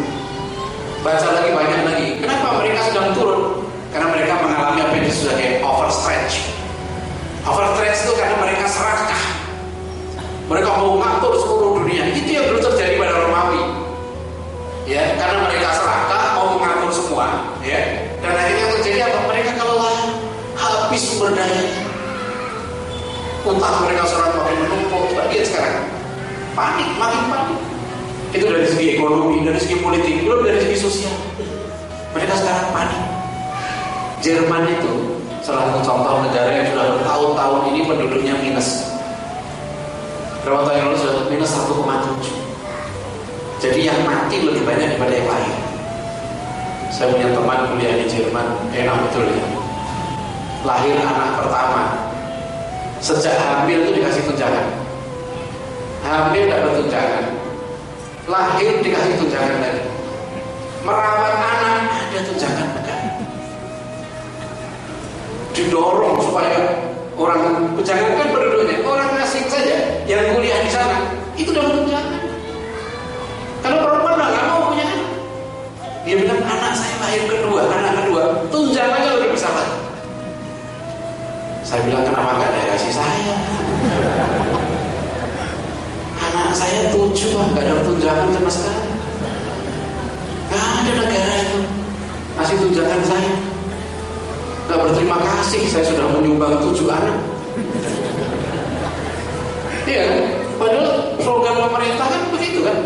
Baca lagi banyak lagi. Kenapa mereka sedang turun? Karena mereka mengalami apa yang disebut sebagai overstretch. Overstretch itu karena mereka serakah. Mereka mau ngatur seluruh dunia. Itu yang dulu terjadi pada Romawi. Ya, karena mereka serakah, mau mengatur semua. Ya, dan akhirnya terjadi apa? Mereka habis sumber daya. Utang mereka sekarang makin menumpuk. Coba lihat sekarang, panik, makin panik. Itu dari segi ekonomi, dari segi politik, belum dari segi sosial. Mereka sekarang panik. Jerman itu salah satu contoh negara yang sudah bertahun-tahun ini penduduknya minus. Berapa tahun yang lalu sudah minus 1,7. Jadi yang mati lebih banyak daripada yang lahir. Saya punya teman kuliah di Jerman, enak betul ya. Lahir anak pertama, sejak hamil itu dikasih tunjangan. Hamil dapat tunjangan, lahir dikasih tunjangan lagi. Merawat anak ada tunjangan negara. Didorong supaya orang, jangan kan penduduknya, orang asing saja yang kuliah di sana itu dapat tunjangan. Kalau perempuan nggak mau punya anak, dia bilang anak saya lahir kedua, anak kedua, tunjangannya lebih besar lagi. Saya bilang kenapa nggak ada kasih saya? Anak saya 7 nggak ada tunjangan sama sekali. Nggak ada negara itu kasih tunjangan saya. Nggak berterima kasih, saya sudah menyumbang 7 anak. Iya, padahal program pemerintah kan begitu kan.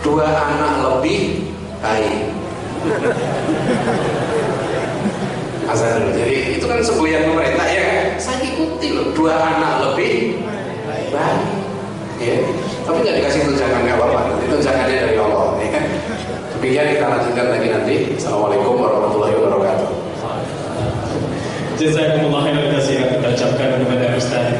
2 anak lebih baik. Asal dulu. Jadi itu kan semboyan pemerintah ya kan. Saya ikuti loh, 2 anak lebih baik. Ya. Tapi nggak dikasih tunjangan, nggak apa-apa. Nanti tunjangannya dari Allah. Ya kan. Demikian kita lanjutkan lagi nanti. Assalamualaikum warahmatullahi wabarakatuh. Jazakumullah khairan katsiran kita ucapkan kepada Ustaz.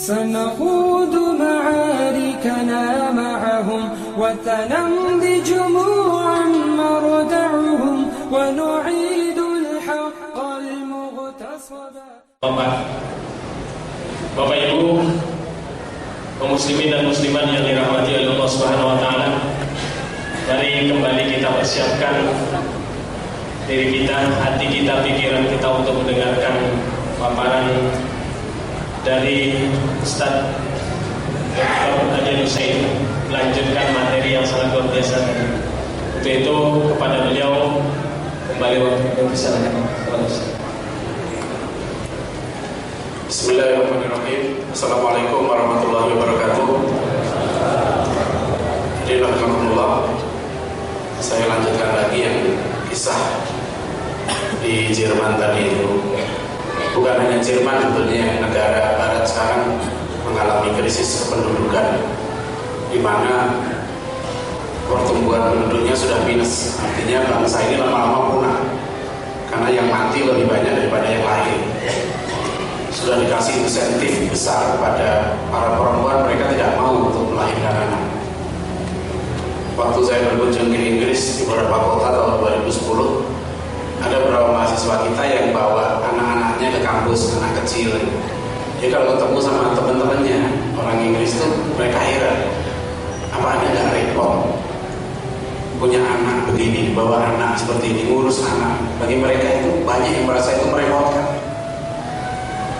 سنخوض معاركنا معهم وتنمضي جموعا مردعهم ونعيد الحق المغتصبا. Bapak Ibu kaum muslimin dan muslimat yang dirahmati oleh Allah Subhanahu wa taala, mari kembali kita persiapkan diri kita, hati kita, pikiran kita untuk mendengarkan paparan dari Ustaz Dr. Haji Husain, melanjutkan materi yang sangat luar biasa. Untuk itu kepada beliau kembali waktu persilakan. Bismillahirrahmanirrahim. Assalamualaikum warahmatullahi wabarakatuh. Alhamdulillah. Saya lanjutkan lagi yang kisah di Jerman tadi itu. Bukan hanya Jerman, sebetulnya negara Barat sekarang mengalami krisis kependudukan, di mana pertumbuhan penduduknya sudah minus. Artinya bangsa ini lama-lama punah, karena yang mati lebih banyak daripada yang lahir. Sudah dikasih insentif besar kepada para perempuan, mereka tidak mau untuk melahirkan anak. Waktu saya berkunjung ke Inggris di beberapa kota tahun 2010, ada beberapa mahasiswa kita yang bawa anak-anaknya ke kampus, anak kecil. Jadi kalau ketemu sama teman-temannya orang Inggris itu, mereka heran, apa Anda nggak repot punya anak begini, bawa anak seperti ini, ngurus anak. Bagi mereka itu banyak yang merasa itu merepotkan.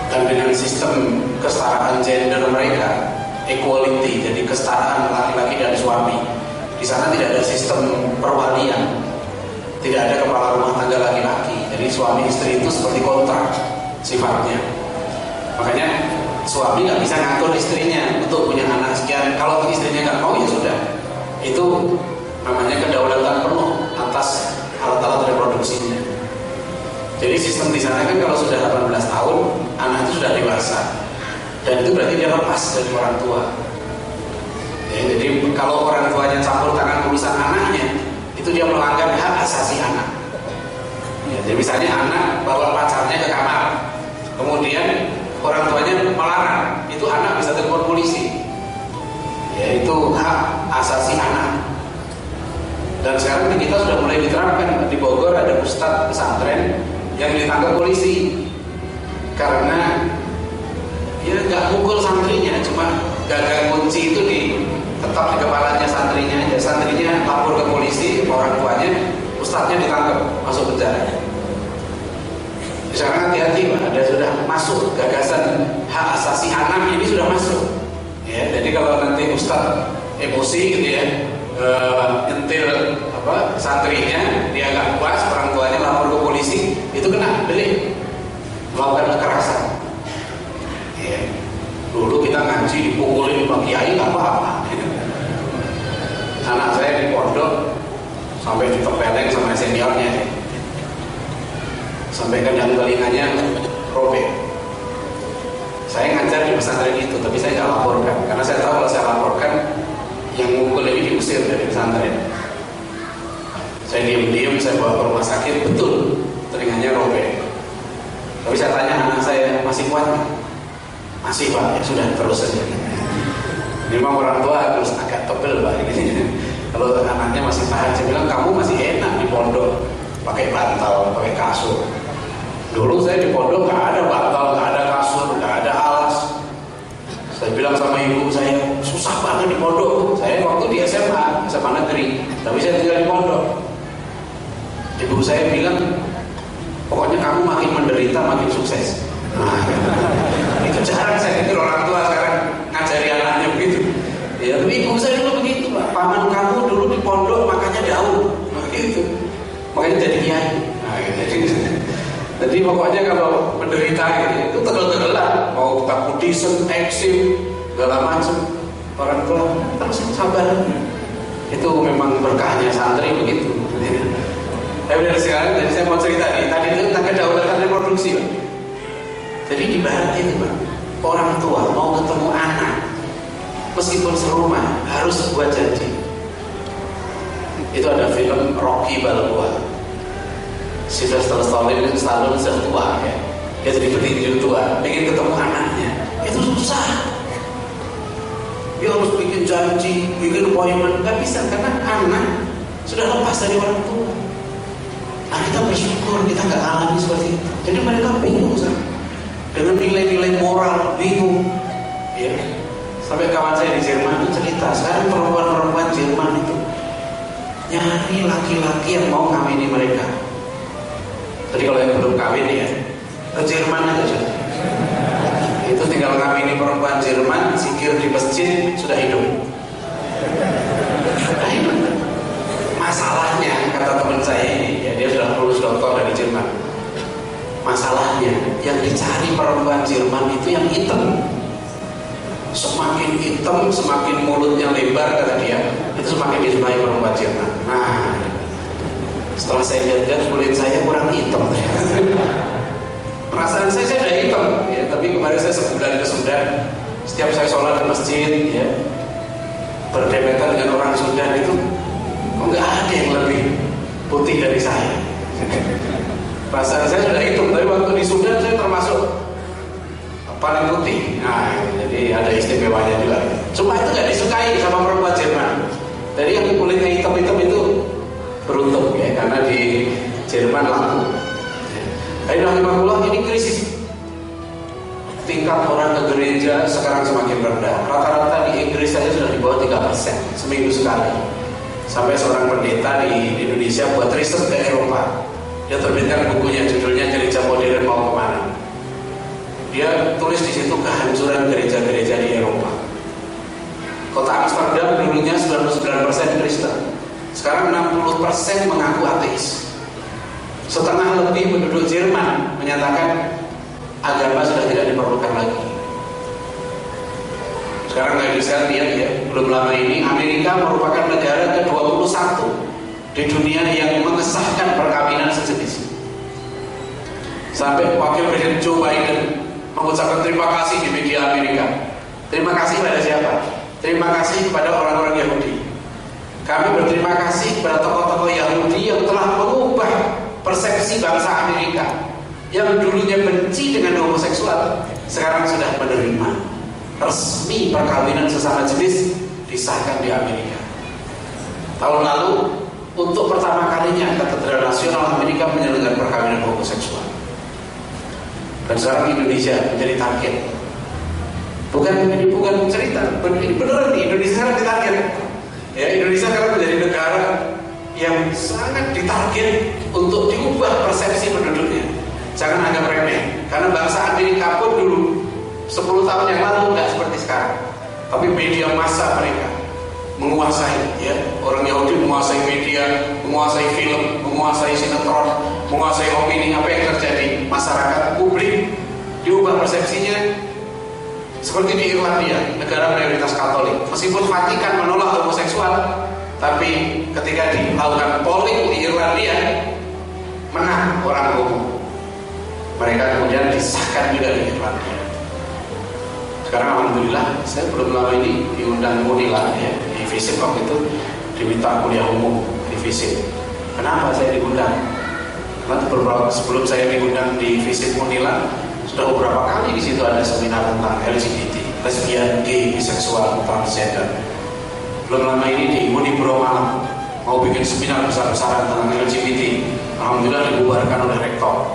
Dan dengan sistem kesetaraan gender mereka, equality, jadi kesetaraan laki-laki dan suami, di sana tidak ada sistem perwalian, tidak ada kepala rumah tangga laki-laki. Jadi suami istri itu seperti kontrak sifatnya. Makanya suami nggak bisa ngatur istrinya untuk punya anak sekian. Kalau istrinya nggak mau ya sudah. Itu namanya kedaulatan penuh atas alat-alat reproduksinya. Jadi sistem di sana kan kalau sudah 18 tahun, anak itu sudah dewasa. Dan itu berarti dia lepas dari orang tua. Ya, jadi kalau orang tuanya campur tangan urusan anaknya, itu dia melanggar hak asasi anak. Ya, jadi misalnya anak bawa pacarnya ke kamar, kemudian orang tuanya melarang, itu anak bisa telepon polisi. Ya, itu hak asasi anak. Dan sekarang kita sudah mulai diterapkan. Di Bogor ada ustadz pesantren yang ditangkap polisi karena dia nggak mukul santrinya, cuma gagang kunci itu tetap di kepalanya santrinya aja. Santrinya lapor ke polisi, orang tuanya, ustadznya ditangkap, masuk penjara. Sekarang hati-hati Pak, ada sudah masuk gagasan hak asasi anak ini sudah masuk. Ya, jadi kalau nanti Ustadz emosi gitu ya, nyentil santrinya, dia nggak puas, orang tuanya lapor ke polisi, itu kena delik, melakukan kekerasan. Ya. Dulu kita ngaji dipukulin Pak Kiai nggak apa-apa. Anak saya di pondok sampai ditempeleng sama seniornya, sampai kandang telinganya robek. Saya ngajar di pesantren itu, tapi saya nggak laporkan karena saya tahu kalau saya laporkan yang mukul ini diusir dari pesantren. Saya diam-diam saya bawa ke rumah sakit, betul telinganya robek. Tapi saya tanya anak saya, masih kuat nggak? Masih Pak, ya sudah terus saja. Memang orang tua harus agak tebel Pak ini. Kalau anaknya masih tahan, saya bilang kamu masih enak di pondok, pakai bantal, pakai kasur. Dulu saya di pondok nggak ada bantal, nggak ada kasur, nggak ada alas. Saya bilang sama ibu saya, susah banget di pondok. Saya waktu di SMA negeri, tapi saya tinggal di pondok. Ibu saya bilang, pokoknya kamu makin menderita, makin sukses. Nah, itu jarang saya pikir orang tua sekarang ngajari anaknya begitu. Ya, tapi ibu saya dulu begitu Pak. Paman kamu dulu di pondok makanya daun, begitu. Makanya jadi kiai. Nah, jadi pokoknya kalau menderita gitu, itu tegel-tegelan, mau takutisen, eksim, segala macam. Orang tua terus sabar. Itu memang berkahnya santri begitu. Tapi dari sekarang, jadi saya mau cerita nih. Tadi itu tentang kedaulatan reproduksi Pak. Jadi di barat itu Pak, orang tua mau ketemu anak, meskipun serumah harus buat janji. Itu ada film Rocky Balboa. Sylvester Stallone sudah tua ya. Dia jadi petinju tua, pengen ketemu anaknya. Itu susah. Dia harus bikin janji, bikin appointment, nggak bisa karena anak sudah lepas dari orang tua. Nah kita bersyukur kita nggak alami seperti itu. Jadi mereka bingung dengan nilai-nilai moral, bingung. Ya. Sampai kawan saya di Jerman itu cerita, sekarang perempuan-perempuan Jerman itu nyari laki-laki yang mau ngawini mereka. Jadi kalau yang belum kawin ya, ke Jerman aja sudah. Itu tinggal ngawini perempuan Jerman, zikir di masjid, sudah hidup. Sudah hidup. Masalahnya, kata teman saya ini, ya, dia sudah lulus doktor dari Jerman. Masalahnya, yang dicari perempuan Jerman itu yang hitam. Semakin hitam, semakin mulutnya lebar, kata dia, itu semakin disukai perempuan Jerman. Nah, setelah saya lihat kulit saya kurang hitam. Perasaan saya sudah hitam, ya, tapi kemarin saya sebulan ke Sudan. Setiap saya sholat di masjid, ya, berdempetan dengan orang Sudan itu, kok nggak ada yang lebih putih dari saya. Perasaan saya sudah hitam, tapi waktu di Sudan saya termasuk paling putih. Nah, jadi ada istimewanya juga. Cuma itu nggak disukai sama perempuan Jerman. Jadi yang kulitnya hitam-hitam itu beruntung ya, karena di Jerman laku. Alhamdulillah ini krisis. Tingkat orang ke gereja sekarang semakin rendah. Rata-rata di Inggris saja sudah di bawah 3%, seminggu sekali. Sampai seorang pendeta di Indonesia buat riset ke Eropa. Dia terbitkan bukunya, judulnya Gereja Modern Mau Kemana. Dia tulis di situ kehancuran gereja-gereja di Eropa. Kota Amsterdam dulunya 99% Kristen. Sekarang 60% mengaku ateis. Setengah lebih penduduk Jerman menyatakan agama sudah tidak diperlukan lagi. Sekarang nggak bisa lihat ya, belum lama ini Amerika merupakan negara ke-21 di dunia yang mengesahkan perkawinan sejenis. Sampai Wakil Presiden Joe Biden mengucapkan terima kasih di media Amerika. Terima kasih pada siapa? Terima kasih kepada orang-orang Yahudi. Kami berterima kasih kepada tokoh-tokoh Yahudi yang telah mengubah persepsi bangsa Amerika yang dulunya benci dengan homoseksual, sekarang sudah menerima resmi perkawinan sesama jenis disahkan di Amerika. Tahun lalu untuk pertama kalinya Katedral Nasional Amerika menyelenggarakan perkawinan homoseksual. Dan sekarang Indonesia menjadi target. Ini bukan cerita, ini beneran di Indonesia sekarang ditarget. Ya, Indonesia sekarang menjadi negara yang sangat ditarget untuk diubah persepsi penduduknya. Jangan anggap 10 tahun yang lalu nggak seperti sekarang. Tapi media massa mereka menguasai, ya. Orang Yahudi menguasai media, menguasai film, menguasai sinetron, menguasai opini. Apa yang terjadi? Masyarakat publik diubah persepsinya seperti di Irlandia, negara mayoritas Katolik. Meskipun Vatikan menolak homoseksual, tapi ketika dilakukan polling di Irlandia, menang orang homo. Mereka kemudian disahkan juga di Irlandia. Sekarang alhamdulillah, saya belum lama ini diundang Unila, ya, di FISIP waktu itu diminta kuliah umum di FISIP. Kenapa saya diundang? Karena sebelum saya diundang di FISIP Unila, sudah beberapa kali di situ ada seminar tentang LGBT, lesbian, gay, biseksual, transgender. Belum lama ini di Unibro Malang mau bikin seminar besar-besaran tentang LGBT. Alhamdulillah dibubarkan oleh rektor.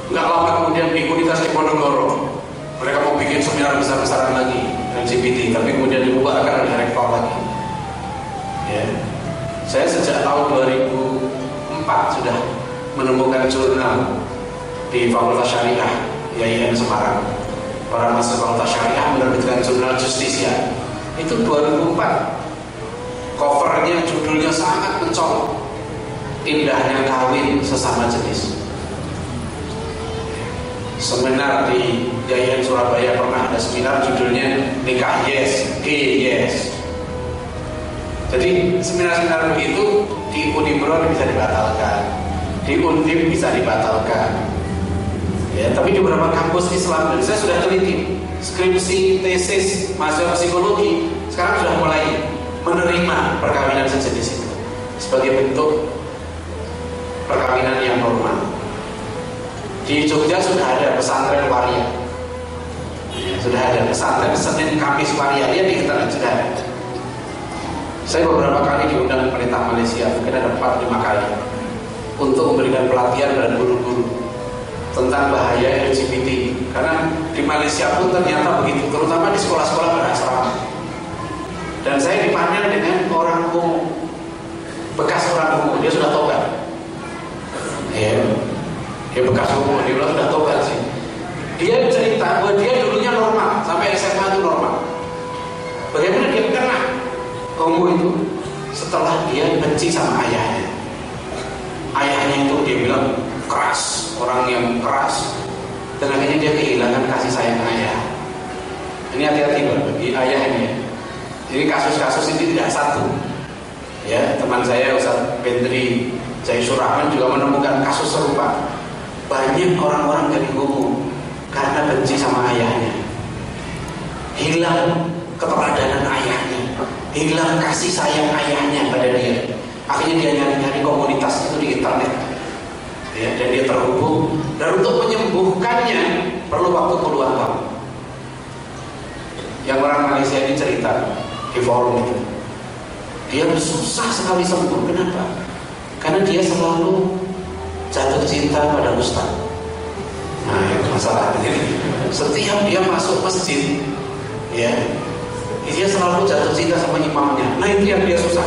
Enggak lama kemudian di Universitas Diponegoro mereka mau bikin seminar besar-besaran lagi LGBT, tapi kemudian dibubarkan oleh rektor lagi. Ya. Saya sejak tahun 2004 sudah menemukan jurnal di Fakultas Syariah IAIN Semarang. Para mahasiswa Fakultas Syariah menerbitkan jurnal Justisia. Itu 2004. Covernya, judulnya sangat mencolok. Indahnya kawin sesama jenis. Seminar di IAIN Surabaya pernah ada seminar judulnya Nikah Yes, Gay Yes. Jadi seminar-seminar begitu di Unibro bisa dibatalkan, di Undip bisa dibatalkan. Ya, tapi di beberapa kampus Islam, dan saya sudah teliti skripsi, tesis, mahasiswa psikologi sekarang sudah mulai menerima perkawinan sejenis itu sebagai bentuk perkawinan yang normal. Di Jogja sudah ada pesantren waria, ya, sudah ada pesantren Senin Kamis waria, ya di internet sudah ada. Saya beberapa kali diundang pemerintah Malaysia, mungkin ada 4-5 kali, untuk memberikan pelatihan pada guru-guru tentang bahaya LGBT. Karena di Malaysia pun ternyata begitu, terutama di sekolah-sekolah berasrama. Dan saya dipanggil dengan orang homo, bekas orang homo, dia sudah tobat. Ya, dia bekas homo, dia sudah tobat sih. Dia cerita bahwa dia dulunya normal, sampai SMA itu normal. Bagaimana dia kena homo itu? Setelah dia benci sama ayahnya. Ayahnya itu dia bilang keras, orang yang keras, dan akhirnya dia kehilangan kasih sayang ayah. Ini hati-hati bagi ayah ini ya. Jadi kasus-kasus ini tidak satu. Ya, teman saya Ustaz Bentri Jaisur Rahman juga menemukan kasus serupa. Banyak orang-orang dari homo karena benci sama ayahnya, hilang keteladanan ayahnya, hilang kasih sayang ayahnya pada dia. Akhirnya dia nyari-nyari komunitas itu di internet. Ya, dan dia terhubung, dan untuk menyembuhkannya perlu waktu puluhan tahun. Yang orang Malaysia ini cerita di forum itu, dia susah sekali sembuh. Kenapa? Karena dia selalu jatuh cinta pada ustaz. Nah, itu masalahnya. Setiap dia masuk masjid, ya, dia selalu jatuh cinta sama imamnya. Nah, itu yang dia susah.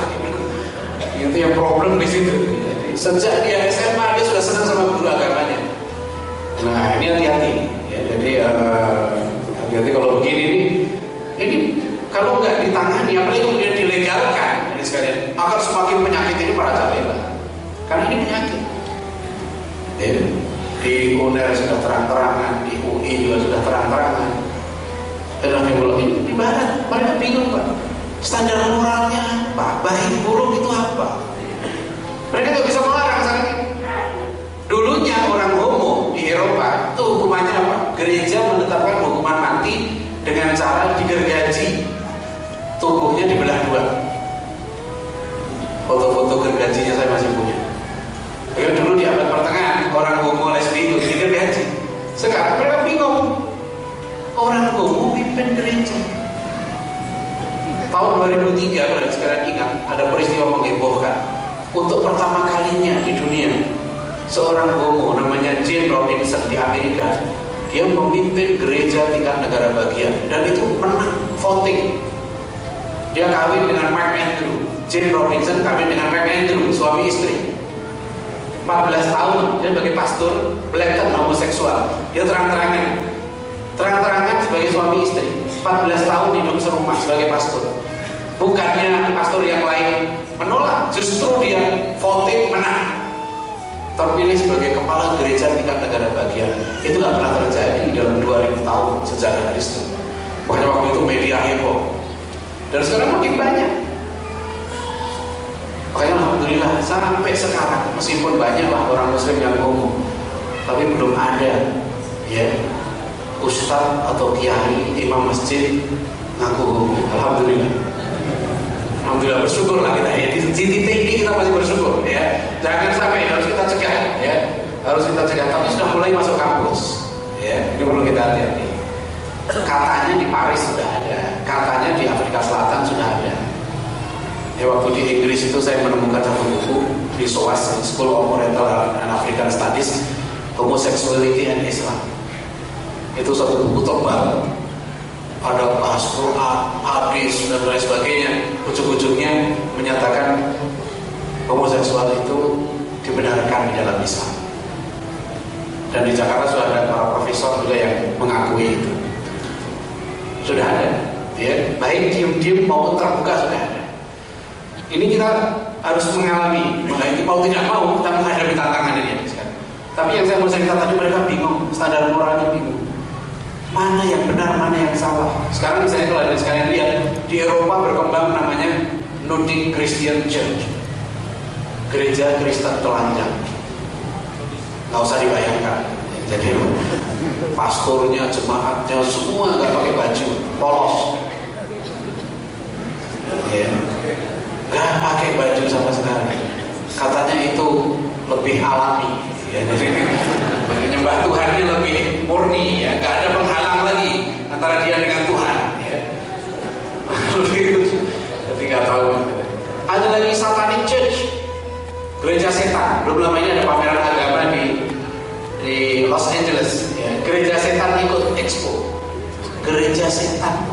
Itu yang problem di situ. Sejak dia SMA dia sudah senang sama guru agamanya. Nah, ini hati-hati. Ya, jadi hati-hati kalau begini ini kalau nggak ditangani, apalagi kemudian dilegalkan, ini sekalian akan semakin penyakit ini merajalela. Karena ini penyakit. Ya, di UNER sudah terang-terangan, di UI juga sudah terang-terangan. Dan ini di barat mereka bingung Pak. Standar moralnya apa? Baik buruk itu apa? Mereka nggak bisa melarang saat ini. Dulunya orang homo di Eropa itu hukumannya apa? Gereja menetapkan hukuman mati dengan cara digergaji, tubuhnya dibelah dua. Foto-foto gergajinya saya masih punya. Jadi dulu di abad pertengahan orang homo lesbi itu digergaji. Sekarang mereka bingung. Orang homo pimpin gereja. Tahun 2003 kalau sekarang ingat ada peristiwa menghebohkan. Untuk pertama kalinya di dunia, seorang homo namanya Jane Robinson di Amerika, dia memimpin gereja tingkat negara bagian dan itu menang voting. Dia kawin dengan Mark Andrew. Jane Robinson kawin dengan Mark Andrew, suami istri. 14 tahun dia sebagai pastor, blatant homoseksual. Dia terang-terangan sebagai suami istri, 14 tahun hidup serumah sebagai pastor. Bukannya pastor yang lain menolak, justru dia voting menang, terpilih sebagai kepala gereja tingkat negara bagian. Itu nggak pernah terjadi dalam 2000 tahun sejarah Kristen. Makanya waktu itu media heboh, dan sekarang makin banyak. Makanya alhamdulillah sampai sekarang, meskipun banyaklah orang muslim yang ngomong, tapi belum ada ya ustaz atau kiai, imam masjid ngaku ngomong. Alhamdulillah. Alhamdulillah, bersyukurlah kita ya. Di titik ini kita masih bersyukur ya. Jangan sampai, harus kita cegah ya. Harus kita cegah. Tapi sudah mulai masuk kampus ya. Ini perlu kita hati-hati. Katanya di Paris sudah ada, katanya di Afrika Selatan sudah ada. Ya, waktu di Inggris itu saya menemukan satu buku di SOAS, School of Oriental and African Studies, Homosexuality and Islam. Itu satu buku tebal, ada bahas Quran, hadis dan lain sebagainya. Ujung-ujungnya menyatakan homoseksual itu dibenarkan di dalam Islam. Dan di Jakarta sudah ada para profesor juga yang mengakui itu. Sudah ada, ya. Baik diam-diam maupun terbuka sudah ada. Ini kita harus mengalami, mau tidak mau kita menghadapi tantangan ini sekarang. Tapi yang saya mau cerita tadi, mereka bingung, standar moralnya bingung. Mana yang benar, mana yang salah. Sekarang misalnya kalau ada sekalian lihat, di Eropa berkembang namanya Nordic Christian Church, gereja Kristen telanjang. Nggak usah dibayangkan. Jadi pastornya, jemaatnya semua nggak pakai baju, polos, ya, nggak pakai baju sama sekali. Katanya itu lebih alami, ya. Jadi menyembah Tuhannya lebih murni, ya, nggak ada penghalang lagi antara dia dengan Tuhan, ya. Jadi nggak tahu. Ada lagi Satanic Church, gereja setan. Belum lama ini ada pameran agama di Los Angeles, ya. Gereja setan ikut expo, gereja setan.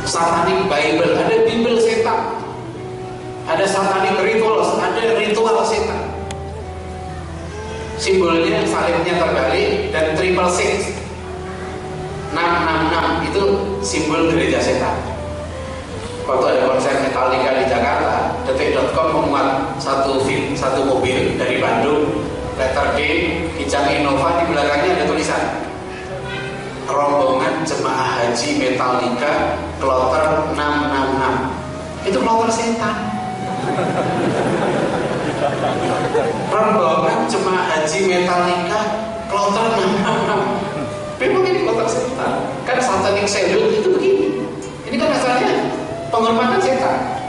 Satanic Bible, ada Bible setan, ada Satanic Rituals, ada ritual setan. Simbolnya salibnya terbalik dan triple six, 666 itu simbol gereja setan. Waktu ada konser Metallica di Jakarta, detik.com memuat satu mobil dari Bandung, letter D, Kijang Innova, di belakangnya ada tulisan rombongan jemaah haji Metallica kloter 666. Itu kloter setan. Rombongan jemaah haji Metallica kloter 666. Memang ini kloter setan. Kan Satanic Salute itu begini. Ini kan asalnya penghormatan setan.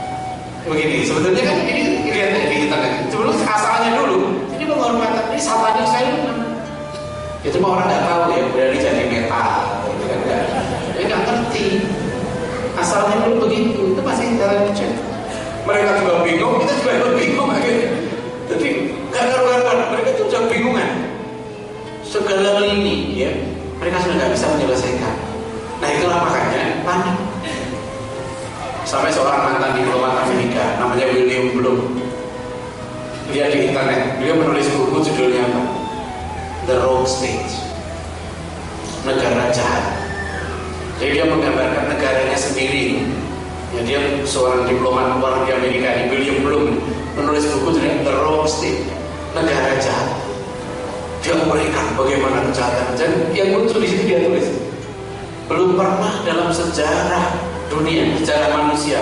Begini, sebetulnya kan ini lihat di internet. Sebelum asalnya dulu, ini penghormatan, ini Satanic Salute. Itu mah orang nggak tahu ya, berani jadi metal, gitu kan? Nggak ngerti. Asalnya dulu begitu, itu masih jalan cek. Mereka juga bingung, kita juga bingung akhirnya. Jadi nggak karuan, mereka tuh sudah bingungan. Segala lini, ya, mereka sudah nggak bisa menyelesaikan. Nah itulah makanya panik. Sampai seorang mantan diplomat Amerika, namanya William Bloom, dia di internet, dia menulis buku judulnya apa? The Rogue State, negara jahat. Jadi dia menggambarkan negaranya sendiri. Ya, dia seorang diplomat luar di Amerika, di William Bloom, menulis buku judulnya The Rogue State, negara jahat. Dia memberikan bagaimana kejahatan. Dan yang lucu di situ dia tulis, belum pernah dalam sejarah dunia, sejarah manusia,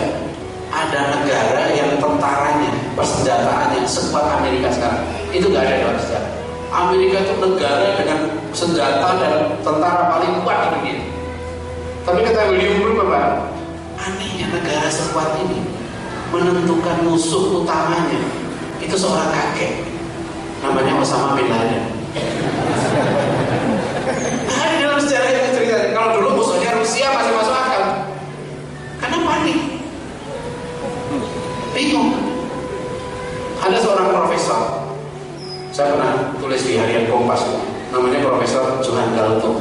ada negara yang tentaranya, persenjataannya sekuat Amerika sekarang. Itu nggak ada dalam sejarah. Amerika itu negara dengan senjata dan tentara paling kuat di dunia. Tapi kata William Bloom apa? Anehnya negara sekuat ini menentukan musuh utamanya itu seorang kakek, namanya Osama bin Laden. Nah, di dalam sejarah itu cerita, kalau dulu musuhnya Rusia masih masuk akal, karena panik, bingung. Ada seorang profesor, saya pernah tulis di harian Kompas, namanya Profesor Johan Galtung.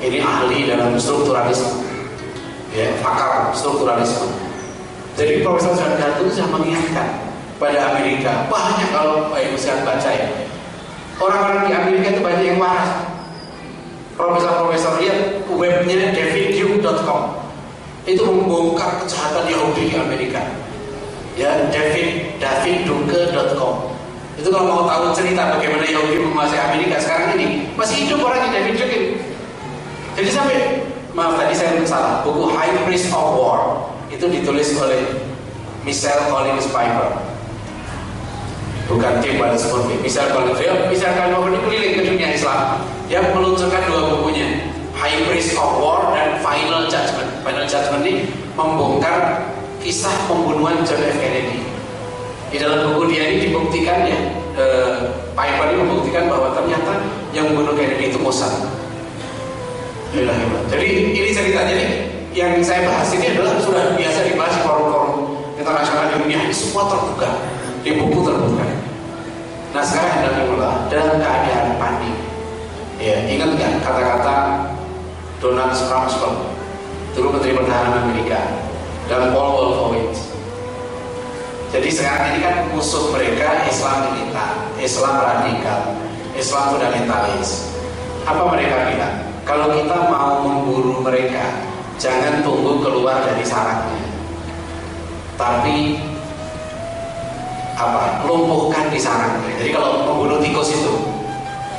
Ini ahli dalam strukturalisme, ya, pakar strukturalisme. Jadi Profesor Johan Galtung sudah mengingatkan pada Amerika, banyak kalau Ibu sehat baca ya, orang-orang di Amerika itu banyak yang waras. Profesor-profesor lihat webnya davidduke.com. Itu membongkar kejahatan Yahudi di Amerika. Ya, davidduke.com. Itu kalau mau tahu cerita bagaimana Yahudi menguasai Amerika sekarang ini, masih hidup orang di David Duke. Jadi sampai, maaf tadi saya salah, buku High Priest of War itu ditulis oleh Michelle Collins Piper, bukan Tim Wallace Murphy. Michelle Collins Piper ini keliling ke dunia Islam. Dia meluncurkan 2 bukunya, High Priest of War dan Final Judgment. Final Judgment ini membongkar kisah pembunuhan John F. Kennedy. Di dalam buku dia ini dibuktikan ya, Piper ini membuktikan bahwa ternyata yang membunuh Kennedy itu Mossad. Jadi ini cerita. Jadi yang saya bahas ini adalah sudah biasa dibahas di forum-forum internasional di dunia. Ini semua terbuka, di buku terbuka. Nah sekarang adalah dalam keadaan panik. Ya, ingat nggak kata-kata Donald Rumsfeld, dulu Menteri Pertahanan Amerika, dan Paul Wolfowitz. Jadi sekarang ini kan musuh mereka Islam militan, Islam radikal, Islam fundamentalis. Apa mereka bilang? Kalau kita mau memburu mereka, jangan tunggu keluar dari sarangnya, tapi lumpuhkan di sarangnya. Jadi kalau membunuh tikus itu,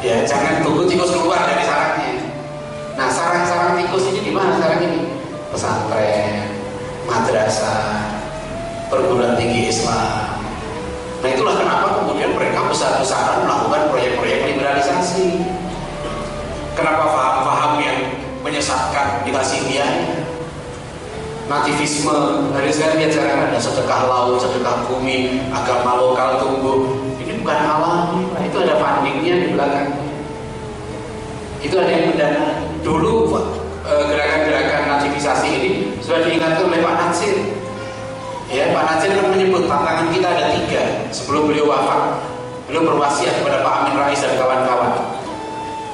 ya jangan tunggu tikus keluar dari sarangnya. Nah sarang-sarang tikus ini di mana sekarang ini? Pesantren, madrasah, perguruan tinggi Islam. Nah itulah kenapa kemudian mereka besar-besaran melakukan proyek-proyek liberalisasi. Kenapa paham-paham yang menyesatkan dikasih biaya? Nativisme, hari sekarang dia jarang ada sedekah laut, sedekah bumi, agama lokal tumbuh. Ini bukan alami, itu ada fundingnya di belakang. Itu ada yang mendanai. Dulu gerakan-gerakan nativisasi ini sudah diingatkan oleh Pak Natsir. Ya, Pak Natsir kan menyebut tantangan kita ada 3 sebelum beliau wafat. Beliau berwasiat kepada Pak Amin Rais dan kawan-kawan.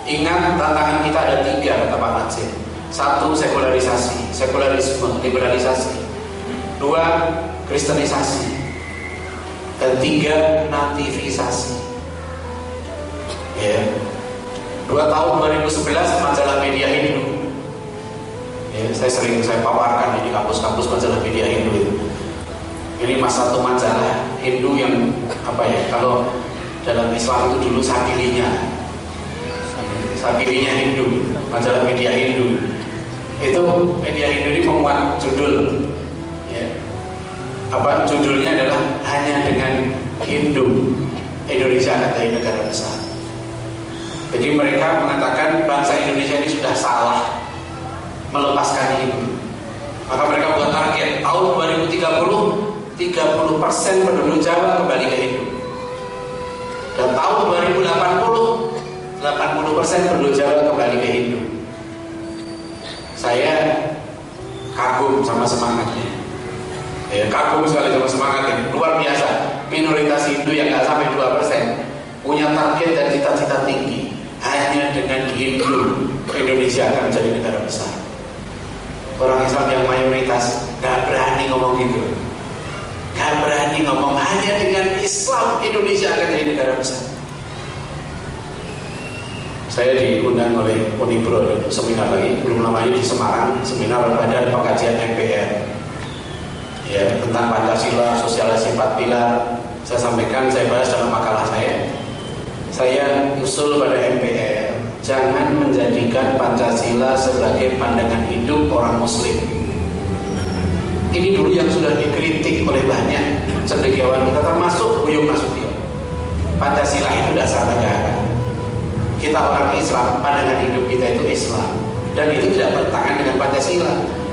Ingat, tantangan kita ada 3 kata Pak Natsir. 1, sekularisme, liberalisasi. 2, kristenisasi. Dan 3, nativisasi. Ya. 2 tahun 2011 majalah Media Hindu. Ya, saya paparkan di kampus-kampus majalah Media Hindu itu. Ini satu majalah Hindu yang kalau dalam Islam itu dulu Sabilinya Hindu, majalah Media Hindu. Itu Media Hindu ini memuat judul, ya. Judulnya adalah hanya dengan Hindu Indonesia adalah negara besar. Jadi mereka mengatakan bangsa Indonesia ini sudah salah melepaskan Hindu. Maka mereka buat target tahun 2030 30% penduduk Jawa kembali ke Hindu. Dan tahun 2080 80% penduduk Jawa kembali ke Hindu. Saya kagum sama semangatnya. Ya, kagum sekali sama semangatnya. Luar biasa. Minoritas Hindu yang nggak sampai 2% punya target dan cita-cita tinggi. Hanya dengan Hindu Indonesia akan menjadi negara besar. Orang Islam yang mayoritas nggak berani ngomong gitu. Nggak berani ngomong hanya dengan Islam Indonesia akan jadi negara besar. Saya diundang oleh Unibro seminar lagi, belum lama ini di Semarang, seminar Badan Pengkajian MPR, ya, tentang Pancasila, sosialisasi 4 pilar. Saya sampaikan, saya bahas dalam makalah saya. Saya usul pada MPR, jangan menjadikan Pancasila sebagai pandangan hidup orang Muslim. Ini dulu yang sudah dikritik oleh banyak cendekiawan kita, termasuk Buyung Nasution. Pancasila itu dasar negara. Kita orang Islam, pandangan hidup kita itu Islam, dan itu tidak bertentangan dengan Pancasila.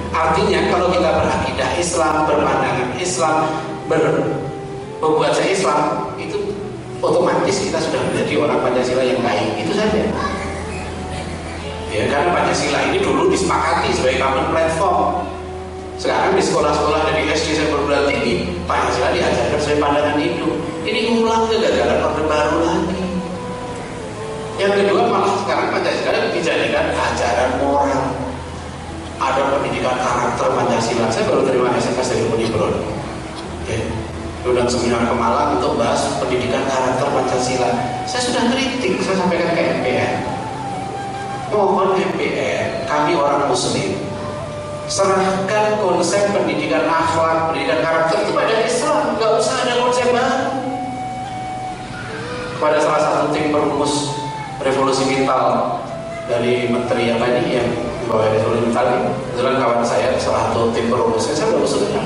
Artinya kalau kita berakidah Islam, berpandangan Islam, berbuat se-Islam, itu otomatis kita sudah menjadi orang Pancasila yang baik. Itu saja. Ya, karena Pancasila ini dulu disepakati sebagai common platform. Sekarang di sekolah-sekolah dari SD sampai perguruan tinggi, Pancasila diajarkan sebagai pandangan hidup. Ini ulang kegagalan Orde Baru lagi. Yang kedua, malah sekarang Pancasila dijadikan ajaran moral. Ada pendidikan karakter Pancasila. Saya baru terima SMS dari Unibro. Diundang seminar ke Malang untuk bahas pendidikan karakter Pancasila. Saya sudah kritik, saya sampaikan ke MPR. Mohon MPR, kami orang muslim, serahkan konsep pendidikan akhlak, pendidikan karakter kepada Islam, nggak usah ada konsep baru. Kepada salah satu tim perumus revolusi mental dari menteri yang tadi yang bawa revolusi mental, kebetulan kawan saya salah satu tim perumusnya, saya udah usulkan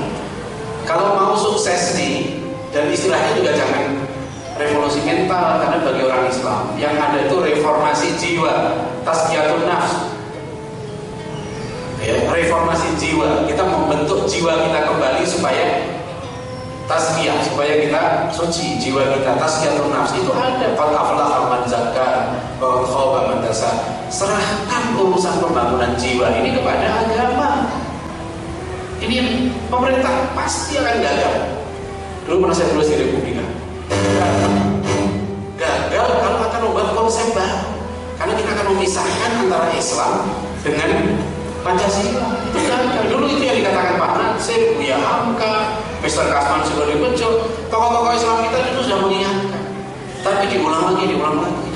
kalau mau sukses nih, dan istilahnya juga jangan revolusi mental, karena bagi orang Islam yang ada itu reformasi jiwa, tazkiyatun nafs. Ya, reformasi jiwa, kita membentuk jiwa kita kembali supaya tazkiyah, supaya kita suci jiwa kita, tazkiyatun nafs itu ada. Qad aflaha man zakka wa khaba man dassaha. Serahkan urusan pembangunan jiwa ini kepada agama. Ini yang pemerintah pasti akan gagal. Dulu pernah saya tulis di Republika, gagal kalau akan membuat konsep baru, karena kita akan memisahkan antara Islam dengan Pancasila. Itu gagal. Dulu itu yang dikatakan Pak Natsir, Buya Hamka, Mr. Kasman Sugodi Bejo, tokoh-tokoh Islam kita itu sudah mengingatkan, tapi diulang lagi.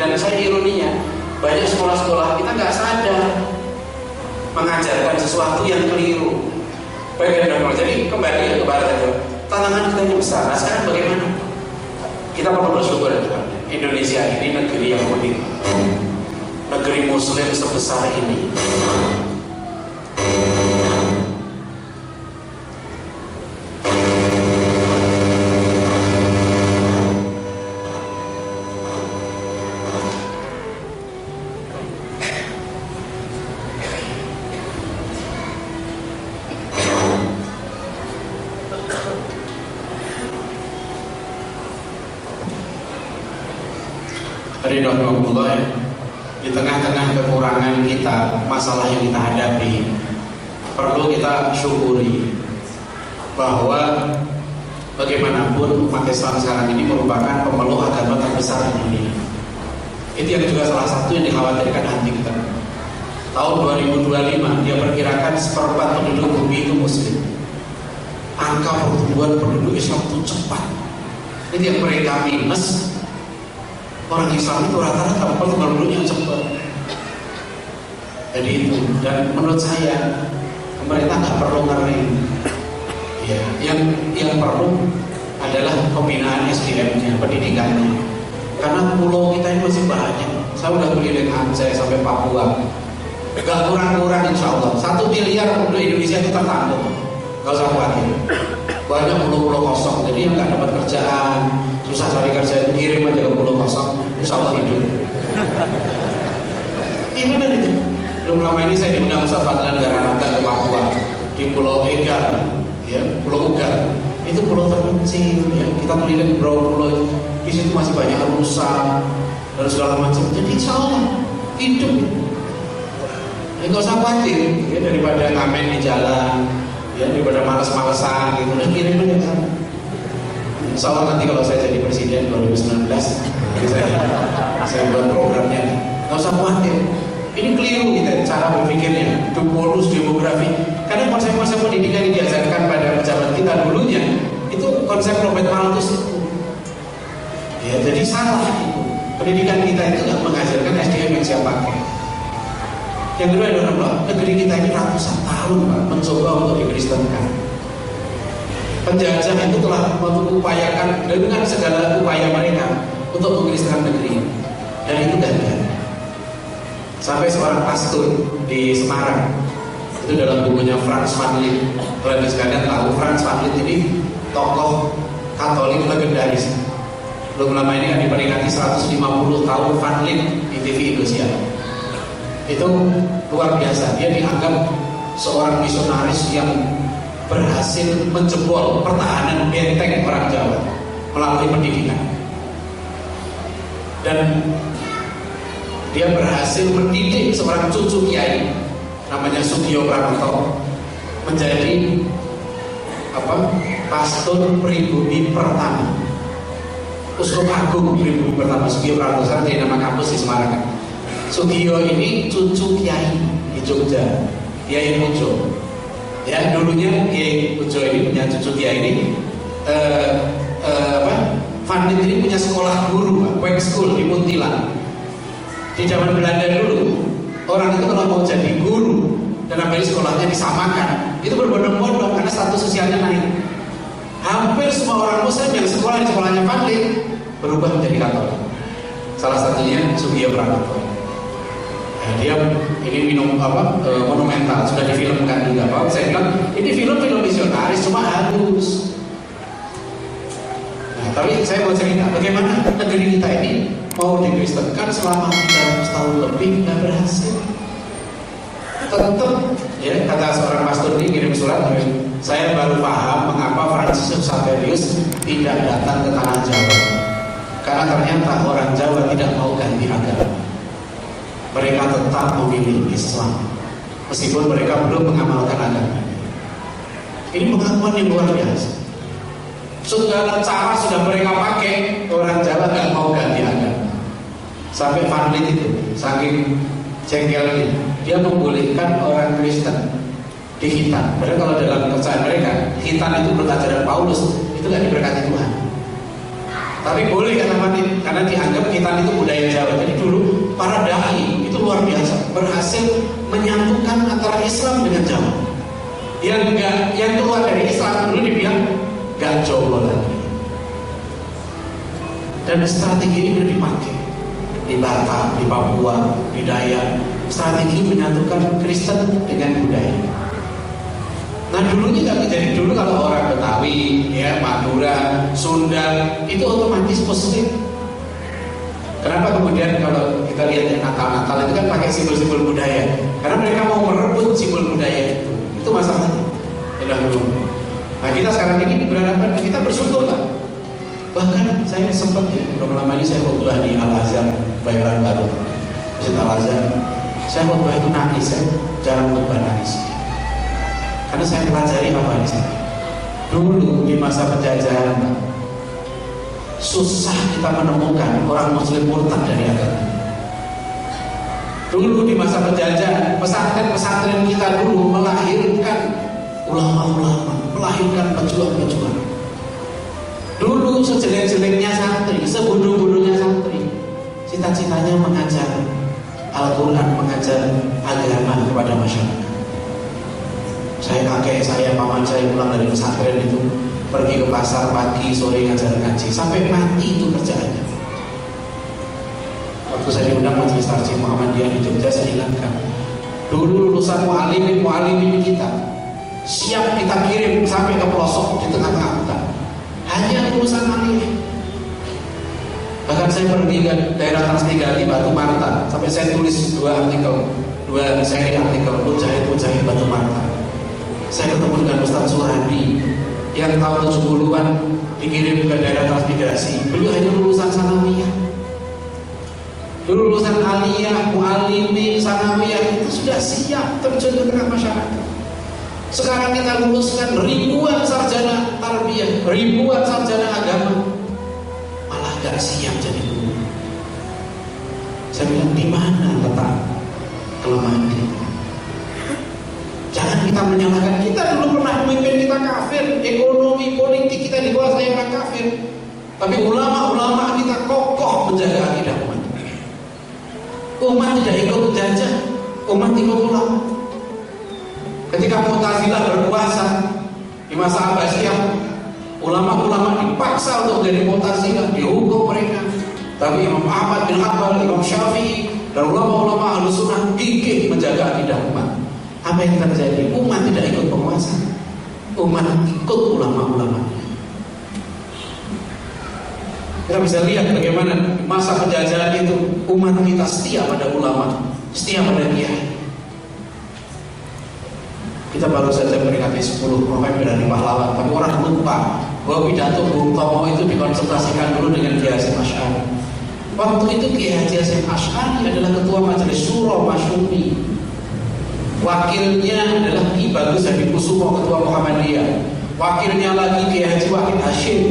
Dan saya ironinya, banyak sekolah-sekolah kita nggak sadar mengajarkan sesuatu yang keliru. Jadi kembali ke barat aja. Tantangan kita yang besar. Nah sekarang bagaimana? Kita perlu bersyukur ya Tuhan. Indonesia ini negeri yang unik, negeri Muslim sebesar ini. Ridwanullah, di tengah-tengah kekurangan kita, masalah yang kita hadapi, perlu kita syukuri bahwa bagaimanapun umat Islam sekarang ini merupakan pemeluk agama terbesar di dunia. Itu yang juga salah satu yang dikhawatirkan hati kita. Tahun 2025 dia perkirakan seperempat penduduk bumi itu muslim. Angka pertumbuhan penduduk Islam itu cepat. Ini yang mereka minus. Orang Islam itu rata-rata penduduknya cepat. Jadi itu, dan menurut saya pemerintah nggak perlu ngeri. Ya, yang perlu adalah pembinaan SDM-nya, pendidikannya. Karena pulau kita ini masih banyak. Saya udah keliling Aceh sampai Papua. Gak kurang-kurang insya Allah. 1 miliar penduduk Indonesia itu tertanggung. Gak usah khawatir. Banyak pulau-pulau kosong, jadi yang nggak dapat kerjaan, susah cari kerjaan, kirim aja ke pulau kosong, insya Allah hidup. Ini benar itu. Belum lama ini saya diundang Ustaz Fadlan Garanata ke Papua, di Pulau Egar, ya, Pulau Ugar. Itu pulau terpencil, ya. Kita keliling pulau-pulau, di situ masih banyak rusa dan segala macam. Jadi insya Allah hidup. Nggak usah khawatir, ya, daripada ngamen di jalan. Ya, daripada malas-malasan gitu, udah kirim aja kan. Insya Allah nanti kalau saya jadi presiden 2019, saya buat programnya. Nggak usah khawatir. Ini keliru kita cara berpikirnya, itu bonus demografi. Karena konsep-konsep pendidikan yang diajarkan pada pejabat kita dulunya itu konsep Robert Malthus itu. Ya, jadi salah itu. Pendidikan kita itu nggak mengajarkan SDM yang siap pakai. Yang kedua adalah negeri kita ini ratusan tahun Pak mencoba untuk dikristenkan. Penjajah itu telah mengupayakan dengan segala upaya mereka untuk mengkristenkan negeri, dan itu gagal. Sampai seorang pastor di Semarang, itu dalam bukunya Frans van Lith. Kalian sekalian tahu Frans van Lith ini tokoh Katolik legendaris. Belum lama ini kan diperingati 150 tahun Van Lith di TV Indosiar. Itu luar biasa. Dia dianggap seorang misionaris yang berhasil menjebol pertahanan benteng orang Jawa melalui pendidikan. Dan dia berhasil mendidik seorang cucu kiai namanya Sugio Pranoto menjadi pastor pribumi pertama, Uskup Agung pribumi pertama. Sugio Pranoto sekarang jadi nama kampus di Semarang kan. Sugio ini cucu kiai di Jogja, Kiai Pujo. Ya, dulunya Kiai Pujo ini punya cucu kiai ini Van Lith ini punya sekolah guru, Wake School di Munthilan. Di zaman Belanda dulu, orang itu kalau mau jadi guru makan, itu berbondong-bondong karena status sosialnya naik. Hampir semua orang Muslim yang sekolah di sekolahnya Fadli berubah menjadi Katolik. Salah satunya Sugio Pranoto. Dia ini minum monumental, sudah difilmkan juga. Saya bilang ini film visionaris cuma halus. Nah, tapi saya mau cerita bagaimana negeri kita ini mau dikristenkan selama 300 tahun lebih nggak berhasil. Tetap ya, kata seorang pastor ini kirim surat, saya baru paham mengapa Fransiscus Saverius tidak datang ke tanah Jawa. Karena ternyata orang Jawa tidak mau ganti agama. Mereka tetap memilih Islam meskipun mereka belum mengamalkan agama. Ini pengakuan yang luar biasa. Segala cara sudah mereka pakai, orang Jawa nggak mau ganti agama. Sampai Fadli itu saking jengkelnya, dia membolehkan orang Kristen dihitan. Padahal kalau dalam kepercayaan mereka, hitan itu menurut ajaran Paulus itu nggak diberkati Tuhan. Tapi boleh kata Fadli, karena dianggap hitan itu budaya Jawa. Jadi dulu para dai itu luar biasa, berhasil menyatukan antara Islam dengan Jawa. Yang keluar dari Islam dulu dibilang gak Jawa lagi. Dan strategi ini sudah dipakai di Batam, di Papua, di Dayak. Strategi menyatukan Kristen dengan budaya. Nah dulunya nggak, jadi dulu kalau orang Betawi, ya Madura, Sunda itu otomatis Muslim. Kenapa kemudian kalau kita lihat yang Natal itu kan pakai simbol-simbol budaya? Karena mereka mau merebut simbol budaya itu masalahnya. Nah kita sekarang ini berhadapan, kita bersyukur lah. Bahkan saya sempat ya, beberapa lama ini saya khutbah di Al Azhar Bayoran Baru, Masjid Al Azhar. Saya khutbah itu nangis, saya jarang khutbah nangis. Karena saya pelajari apa di sini. Dulu di masa penjajahan, susah kita menemukan orang Muslim murtad dari agama. Dulu di masa penjajahan, pesantren-pesantren kita dulu melahirkan ulama-ulama, melahirkan pejuang-pejuang. Dulu sejelek-jeleknya santri, sebodoh-bodohnya santri, cita-citanya mengajar Al-Quran, mengajar agama kepada masyarakat. Kakek saya, paman saya pulang dari pesantren itu pergi ke pasar pagi, sore ngajar ngaji sampai mati itu kerjaannya. Waktu saya diundang majelis Tarjih Muhammadiyah di Jogja, saya ingatkan dulu lulusan muallimin kita siap kita kirim sampai ke pelosok di tengah-tengah hutan, hanya lulusan alim. Bahkan saya pergi ke daerah Transmigali, Batu Marta, sampai saya tulis dua seri artikel Mujahid Batu Marta. Saya ketemu dengan Ustaz Suradi yang tahun 70-an dikirim ke daerah transmigrasi. Beliau hanya lulusan sanawiyah. Dulu lulusan aliyah, mu'alimin, sanawiyah itu sudah siap terjun ke tengah masyarakat. Sekarang kita luluskan ribuan sarjana tarbiyah, ribuan sarjana agama, malah gak siap jadi guru. Saya bilang, di mana letak kelemahan kita? Jangan kita menyalahkan. Kita dulu pernah memimpin kita kafir, ekonomi politik kita dikuasai orang kafir, tapi ulama-ulama kita kokoh menjaga akidah umat. Umat tidak ikut menjajah, umat ikut ulama. Ketika Mu'tazilah berkuasa di masa Abbasiyah, ulama-ulama dipaksa untuk menjadi Mu'tazilah, dihukum mereka. Tapi Imam Ahmad bin Hanbal, Imam Syafi'i, dan ulama-ulama Ahlussunnah gigih menjaga akidah umat. Apa yang terjadi? Umat tidak ikut penguasa, umat ikut ulama-ulama. Kita bisa lihat bagaimana masa penjajahan itu umat kita setia pada ulama, setia pada kiai. Kita baru saja memperingati 10 November dari pahlawan, tapi orang lupa bahwa pidato Bung Tomo itu dikonsultasikan dulu dengan Kiai Hasyim Asy'ari. Waktu itu Kiai Hasyim Asy'ari adalah ketua Majelis Syuro Masyumi. Wakilnya adalah Ki Bagus Hadi Kusumo, ketua Muhammadiyah. Wakilnya lagi Kiai Haji Wahid Hashim.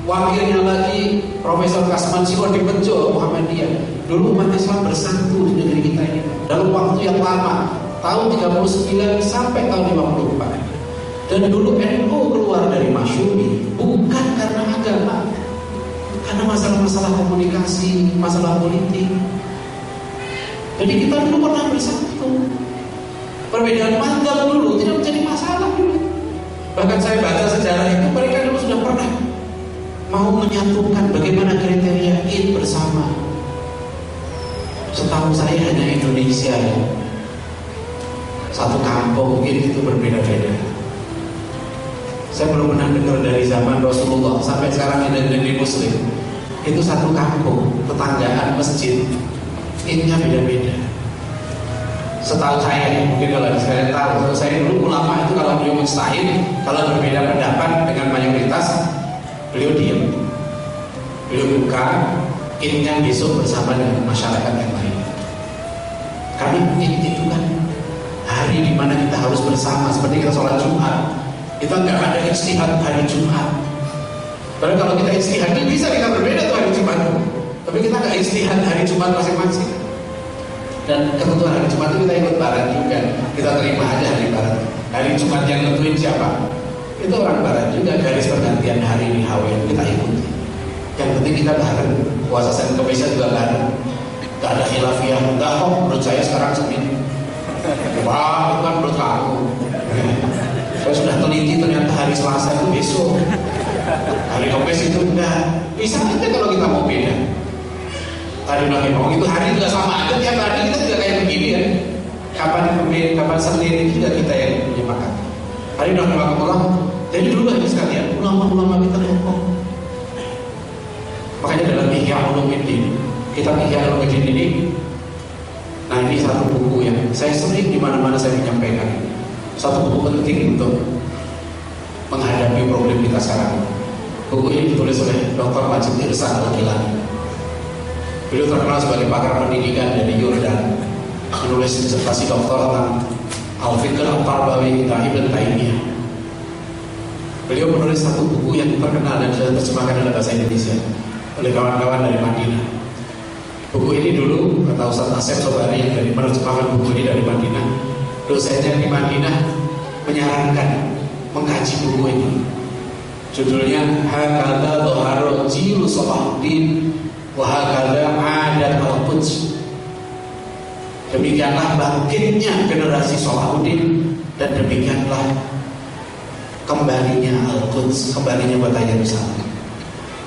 Wakilnya lagi Profesor Kasman Sikor di Bejo Muhammadiyah. Dulu umat Islam bersatu di negeri kita ini dalam waktu yang lama, tahun 39 sampai tahun 54. Dan dulu NU keluar dari Masyumi bukan karena agama, karena masalah-masalah komunikasi, masalah politik. Jadi kita dulu pernah bersatu. Perbedaan mazhab dulu tidak menjadi masalah dulu. Bahkan saya baca sejarah itu mereka dulu sudah pernah mau menyatukan bagaimana kriteria Id bersama. Setahu saya hanya Indonesia ya. Satu kampung mungkin itu berbeda-beda. Saya belum pernah dengar dari zaman Rasulullah sampai sekarang di negeri Muslim itu satu kampung, tetanggaan masjid, Idnya beda-beda. Setahu saya, mungkin kalau sekalian tahu, saya dulu ulama itu kalau beliau mustahil, kalau berbeda pendapat dengan mayoritas, beliau diam. Beliau buka Idnya besok bersama dengan masyarakat yang lain. Karena Id itu kan hari di mana kita harus bersama, seperti kita sholat Jumat. Kita nggak ada istihad hari Jumat. Padahal kalau kita istihad itu bisa kita berbeda tuh hari Jumat. Tapi kita nggak istihad hari Jumat masing-masing. Dan ketentuan hari Jumat itu kita ikut barat juga. Kita terima aja hari barat. Hari Jumat yang nentuin siapa? Itu orang barat juga. Garis pergantian hari di Hawaii kita ikuti. Yang penting kita bareng. Puasa Senin Kamis juga bareng. Gak ada khilafiyah. Enggak kok, menurut saya sekarang Senin. Wah, itu kan menurut kamu. Saya sudah teliti ternyata hari Selasa itu besok. Hari Kamis itu enggak. Bisa aja kalau kita mau beda. Tadi bilang itu hari juga sama aja, tiap hari kita juga kayak begini ya. Kapan Senin juga kita yang menyepakati. Hari bilang Allah. Jadi dulu aja sekalian ulama-ulama kita ngomong. Makanya dalam Ihya Ulumuddin, kitab Ihya Ulumuddin ini, nah ini satu buku yang saya sering di mana-mana saya menyampaikan. Satu buku penting untuk menghadapi problem kita sekarang. Buku ini ditulis oleh Dr. Majid Irsan Al-Gilani. Beliau terkenal sebagai pakar pendidikan dari Yordan, menulis disertasi doktor tentang Al-Fiqh Al-Tarbawi Ibn Taimiyah. Beliau menulis satu buku yang terkenal dan sudah terjemahkan dalam bahasa Indonesia oleh kawan-kawan dari Madinah. Buku ini dulu kata Ustaz Asep Sobari yang dari menerjemahkan buku ini dari Madinah, dosennya di Madinah menyarankan mengkaji buku ini. Judulnya Hakadha Dhahara Jilu Salahuddin wa Hakadha Adat Al-Quds. Demikianlah bangkitnya generasi Salahuddin dan demikianlah kembalinya Al-Quds, kembalinya kota Yerusalem.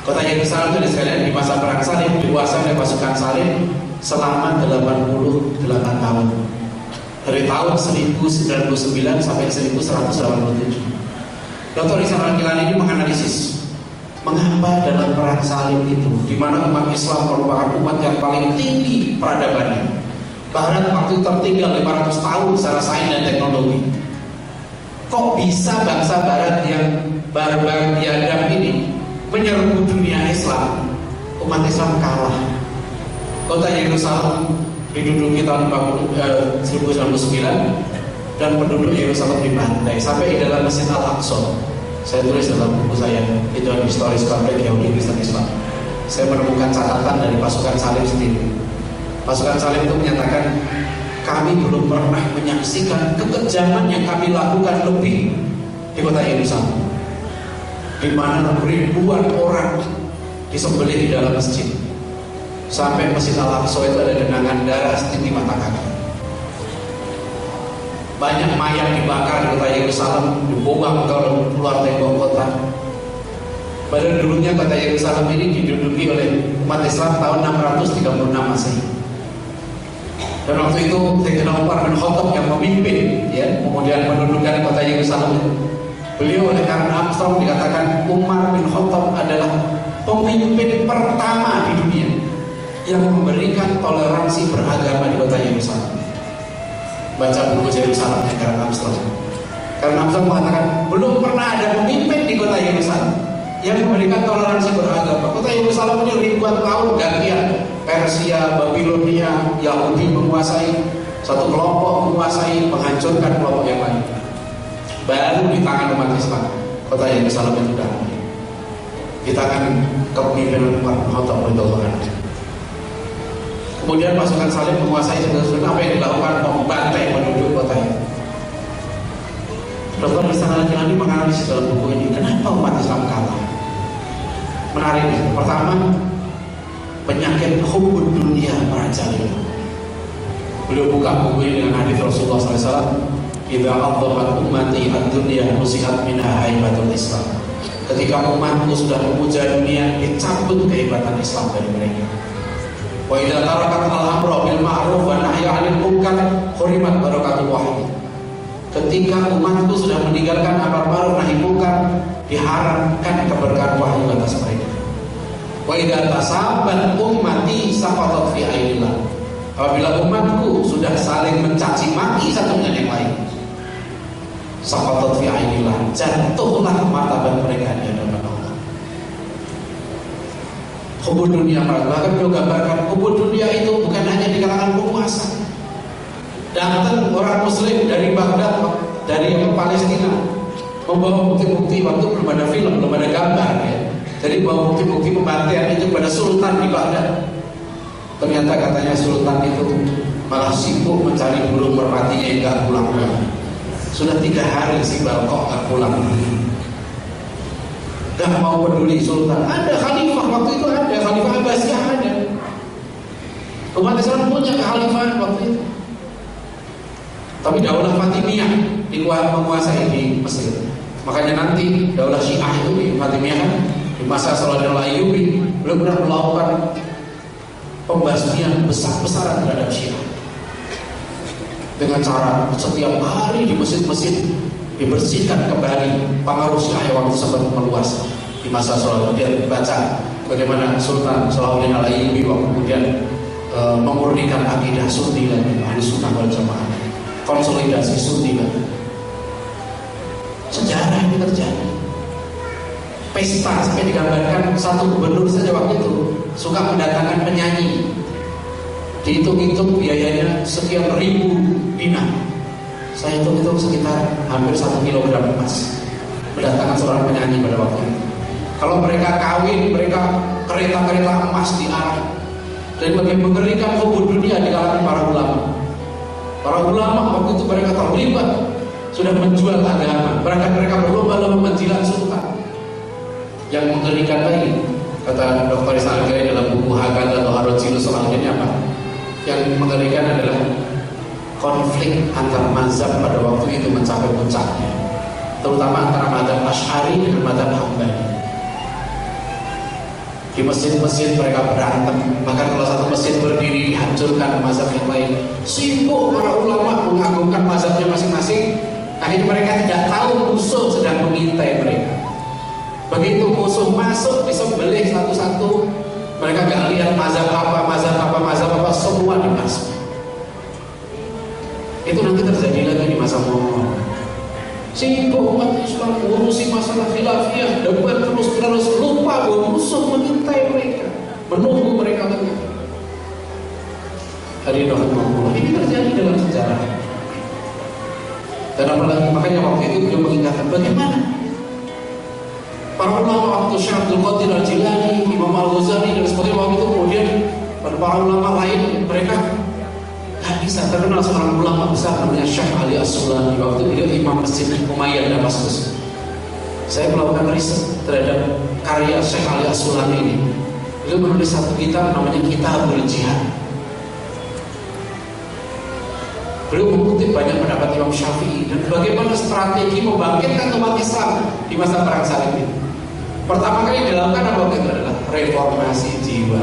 Kota Yerusalem itu sekalian di masa perang salib dikuasai oleh pasukan salib selama 88 tahun. Dari tahun 1099 sampai 1187. Dr. Ihsan Al-Gilani ini menganalisis mengapa dalam perang salib itu, di mana umat Islam merupakan umat yang paling tinggi peradabannya. Barat waktu tertinggal 500 tahun secara sains dan teknologi. Kok bisa bangsa Barat yang barbar biadab ini menyerbu dunia Islam? Umat Islam kalah. Kota Yerusalem diduduki tahun 1099 dan penduduk Yerusalem dibantai sampai di dalam Masjid Al-Aqsa. Saya tulis dalam buku saya, itu historis konflik Yahudi Kristen Islam. Saya menemukan catatan dari pasukan salib sendiri. Pasukan salib itu menyatakan, kami belum pernah menyaksikan kekejaman yang kami lakukan lebih di kota Yerusalem, di mana ribuan orang disembelih di dalam masjid. Sampai Masjid Al-Aqsa itu ada genangan darah setinggi mata kaki. Banyak mayat dibakar di kota Yerusalem, dibuang ke luar tembok kota. Padahal dulunya kota Yerusalem ini diduduki oleh umat Islam tahun 636 Masehi. Dan waktu itu Sayyidina Umar bin Khattab yang memimpin, ya, kemudian mendudukan kota Yerusalem. Beliau oleh Karl Armstrong dikatakan Umar bin Khattab adalah pemimpin pertama di dunia yang memberikan toleransi beragama di kota Yerusalem. Baca buku Yerusalem yang Karl Armstrong. Karl Armstrong mengatakan belum pernah ada pemimpin di kota Yerusalem yang memberikan toleransi beragama. Kota Yerusalem ini ribuan tahun gantian. Persia, Babilonia, Yahudi menguasai, satu kelompok menguasai, menghancurkan kelompok yang lain. Baru di tangan umat Islam, kota Yerusalem itu damai. Di tangan kepemimpinan Umar bin Khattab radhiyallahu anhu. Kemudian pasukan salib menguasai sebenarnya apa yang dilakukan, membantai penduduk kota itu. Dr. Ihsan Al-Gilani menganalisis dalam buku ini, kenapa umat Islam kalah? Menarik. Pertama, penyakit hubbud dunia merajalela. Beliau buka buku ini dengan hadis Rasulullah SAW, "Idza adzabat ummati ad-dunya nusihat minha haibatul Islam." Ketika umatku sudah memuja dunia, dicabut kehebatan Islam dari mereka. Wa idza tarakat al-amra bil ma'ruf wa nahya 'anil munkar hurimat barakatul wahyi. Ketika umatku sudah meninggalkan amar ma'ruf nahi munkar, diharamkan keberkahan wahyu atas mereka. Wa idza tasabat ummati saqatat fi ainillah. Apabila umatku sudah saling mencaci maki satu dengan yang lain, saqatat fi ainillah, jatuhlah martabat mereka di hadapan Allah. Hubud dunia, bahkan beliau gambarkan hubud dunia itu bukan hanya di kalangan penguasa. Datang orang muslim dari Baghdad, dari Palestina, membawa bukti-bukti, waktu belum ada film, belum ada gambar ya. Jadi bawa bukti-bukti pembantaian itu pada sultan di Baghdad. Ternyata katanya sultan itu malah sibuk mencari burung merpatinya yang gak pulang-pulang. Sudah 3 hari si Balkok gak pulang. Gak mau peduli sultan. Ada khalifah, waktu itu ada khalifah Abbasiyah ada. Umat Islam punya kekhalifahan waktu itu. Tapi daulah Fatimiyah menguasai di Mesir. Makanya nanti daulah Syiah itu di Fatimiyah kan, di masa Saladin al-Ayyubi belum pernah melakukan pembasmian besar-besaran terhadap Syiah. Dengan cara setiap hari di masjid-masjid dibersihkan kembali pengaruh Syiah yang waktu sempat meluas di masa Saladin. Dia baca bagaimana Sultan Salahuddin al-Ayyubi kemudian memurnikan akidah Sunni dan Ahli Sunnah wal Jamaah. Konsolidasi Sunni kan. Sejarah ini terjadi. Pesta sampai digambarkan satu gubernur saja waktu itu suka mendatangkan penyanyi. Dihitung-hitung biayanya sekian ribu dinar. Saya hitung-hitung sekitar hampir 1 kilogram emas. Mendatangkan seorang penyanyi pada waktu itu. Kalau mereka kawin, mereka kereta-kereta emas diarah. Dan bagi mengerikan hubud dunia di kalangan para ulama. Para ulama waktu itu mereka terlibat, sudah menjual agama. Bahkan mereka berlomba-lomba menjilat sultan. Yang mengerikan lagi, kata Dr. Isanggai dalam buku Hakan atau Harojil selanjutnya apa? Yang mengerikan adalah konflik antar mazhab pada waktu itu mencapai puncaknya, terutama antara mazhab Asy'ari dengan mazhab Hambali. Di masjid-masjid mereka berantem. Bahkan kalau satu masjid berdiri dihancurkan mazhab yang lain. Sibuk para ulama mengagungkan mazhabnya masing-masing. Akhirnya mereka tidak tahu musuh sedang mengintai mereka. Begitu musuh masuk disembelih satu-satu, mereka gak lihat mazhab apa, semua dibasmi. Itu nanti terjadi lagi di masa Muhammad. Sibuk umat Islam ngurusi masalah khilafiyah, debat terus lupa bahwa musuh mengintai mereka, menunggu mereka lagi. Hadirin rahimahullah, ini terjadi dalam sejarah. Dan apalagi makanya waktu itu beliau mengingatkan bagaimana para ulama waktu Syekh Abdul Qadir Al-Jilani, Imam Al-Ghazali dan sebagainya waktu itu, kemudian para ulama lain mereka gak bisa. Terkenal seorang ulama besar namanya Syekh Ali As-Sulami, waktu itu Imam Masjid Umayyah Damaskus. Saya melakukan riset terhadap karya Syekh Ali As-Sulami ini. Beliau menulis satu kitab namanya Kitabul Jihad. Beliau mengutip banyak pendapat Imam Syafi'i dan bagaimana strategi membangkitkan umat Islam di masa perang salib ini. Pertama kali dilakukan apa itu adalah reformasi jiwa.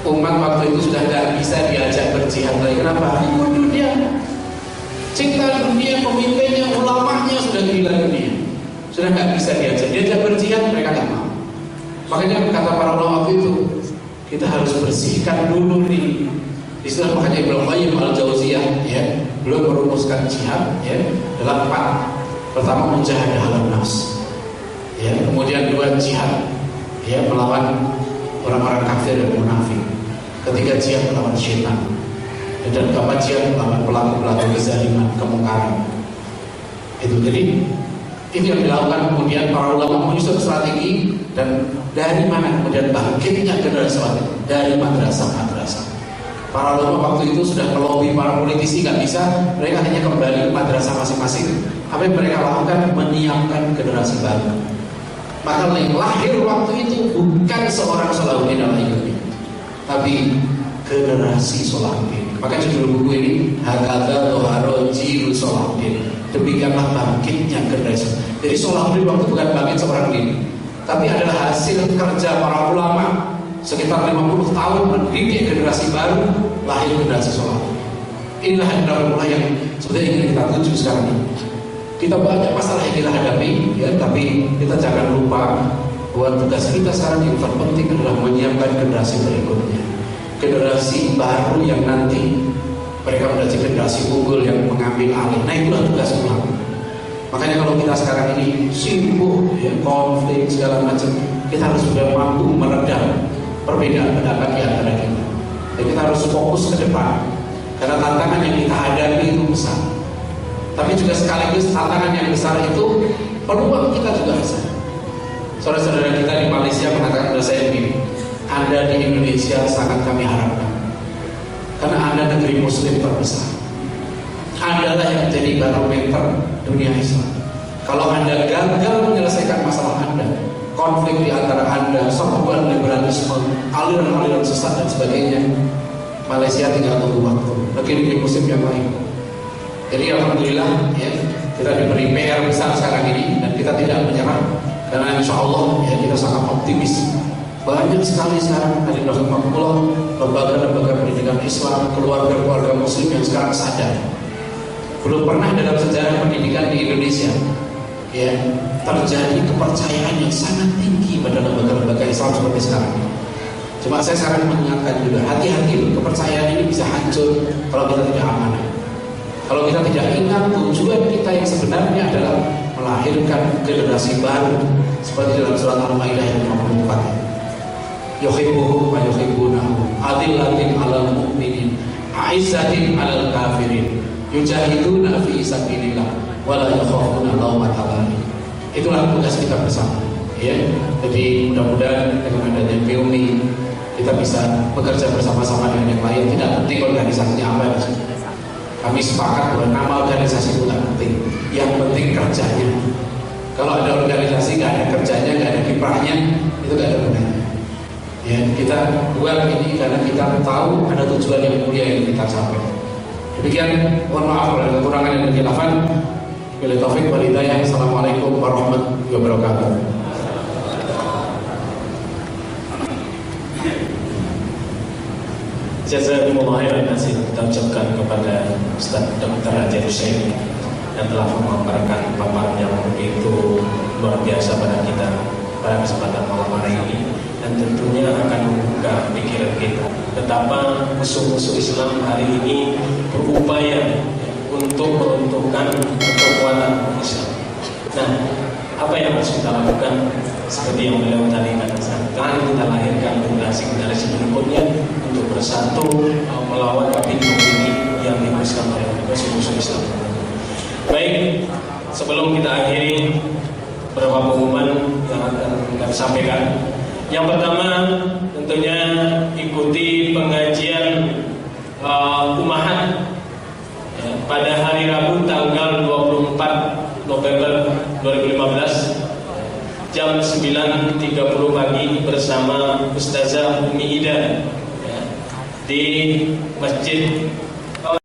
Umat waktu itu sudah tidak bisa diajak berjihad lagi. Kenapa? Ikut dunia, cinta dunia, pemimpinnya, ulamanya sudah gila dunia, sudah tidak bisa diajak berjihad, mereka tidak mau. Makanya kata para ulama waktu itu, kita harus bersihkan dulu nih. Istilah makanya Ibnu Qayyim Al-Jauziyah ya, belum merumuskan jihad ya dalam 4. Pertama mujahadah hawa nafs. Ya, kemudian 2 jihad ya melawan orang-orang kafir dan munafik. Ketiga jihad melawan syaitan. Dan keempat jihad melawan pelaku-pelaku kezaliman, kemungkaran. Itu jadi itu yang dilakukan kemudian para ulama menyusun strategi. Dan dari mana kemudian bangkitnya generasi dari madrasah-madrasah. Para ulama waktu itu sudah melobi para politisi, gak bisa, mereka hanya kembali ke madrasah masing-masing. Apa yang mereka lakukan? Menyiapkan generasi baru. Maka yang lahir waktu itu bukan seorang Salahuddin al-Ayyubi, tapi generasi Salahuddin. Maka judul buku ini Hakadha Dhuhara Jiil Sholahuddin. Demikianlah bangkitnya generasi. Jadi Sholahuddin waktu bukan bangkit seorang diri, tapi adalah hasil kerja para ulama sekitar 50 tahun mendidik generasi baru, lahir generasi Sholahuddin. Inilah hendaklah yang sebetulnya ingin kita tuju sekarang ini. Kita banyak masalah yang kita hadapi, ya, tapi kita jangan lupa bahwa tugas kita sekarang yang terpenting adalah menyiapkan generasi berikutnya, generasi baru yang nanti mereka menjadi generasi unggul yang mengambil alih. Nah, itulah tugas ulama. Makanya kalau kita sekarang ini sibuk, ya, konflik segala macam, kita harus sudah mampu meredam perbedaan pendapat di antara kita. Dan kita harus fokus ke depan, karena tantangan yang kita hadapi itu besar. Tapi juga sekaligus tantangan yang besar itu peluang kita juga besar. Saudara-saudara kita di Malaysia mengatakan kepada saya begini, Anda di Indonesia sangat kami harapkan, karena Anda negeri Muslim terbesar. Anda lah yang menjadi barometer dunia Islam. Kalau Anda gagal menyelesaikan masalah Anda, konflik di antara Anda, serbuan liberalisme, aliran-aliran sesat dan sebagainya, Malaysia tinggal tunggu waktu. Negeri Muslim yang lain. Jadi alhamdulillah, ya, kita diberi PR besar sekarang ini dan kita tidak menyerah, karena insya Allah, ya, kita sangat optimis. Banyak sekali sekarang dari rahmatullah lembaga-lembaga pendidikan Islam, keluarga-keluarga Muslim yang sekarang sadar. Belum pernah dalam sejarah pendidikan di Indonesia, ya, terjadi kepercayaan yang sangat tinggi pada lembaga-lembaga Islam seperti sekarang. Cuma saya sekarang mengingatkan juga, hati-hati, kepercayaan ini bisa hancur kalau kita tidak amanah. Kalau kita tidak ingat tujuan kita yang sebenarnya adalah melahirkan generasi baru, seperti dalam surat Al-Maidah yang 54. Yuhibbuhum wa yuhibbunahu, adillatin 'alal mu'minin, 'izzatin 'alal kafirin, yujahiduna fi sabilillah wa la yakhafuna lawmata laim. Itulah tugas kita bersama, ya. Jadi mudah-mudahan dengan adanya PUMI kita bisa bekerja bersama-sama dengan yang lain. Tidak penting organisasinya apa. Kami sepakat bahwa nama organisasi itu tidak penting, yang penting kerjanya. Kalau ada organisasi nggak ada kerjanya, nggak ada kiprahnya, itu nggak ada gunanya. Ya, kita buat ini karena kita tahu ada tujuan yang mulia yang kita capai. Demikian, mohon maaf kalau ada kekurangan dan kekhilafan. Bila taufik wal hidayah. Assalamualaikum warahmatullahi wabarakatuh. Jazakumullah khairan kasih kita ucapkan kepada Ustaz Dr. Haji Hussein yang telah memaparkan paparan yang begitu luar biasa pada kita pada kesempatan malam hari ini, dan tentunya akan membuka pikiran kita betapa musuh-musuh Islam hari ini berupaya untuk meruntuhkan kekuatan Islam. Nah, apa yang harus kita lakukan? Seperti yang beliau tadi katakan, kita lahirkan generasi berikutnya untuk bersatu melawan opini yang diberikan oleh musuh-musuh Islam. Baik, sebelum kita akhiri, beberapa pengumuman yang akan kita sampaikan. Yang pertama, tentunya ikuti pengajian Umahat ya, pada hari Rabu tanggal 24 November 2015 jam 9.30 pagi bersama Ustazah Umi Ida, ya, di Masjid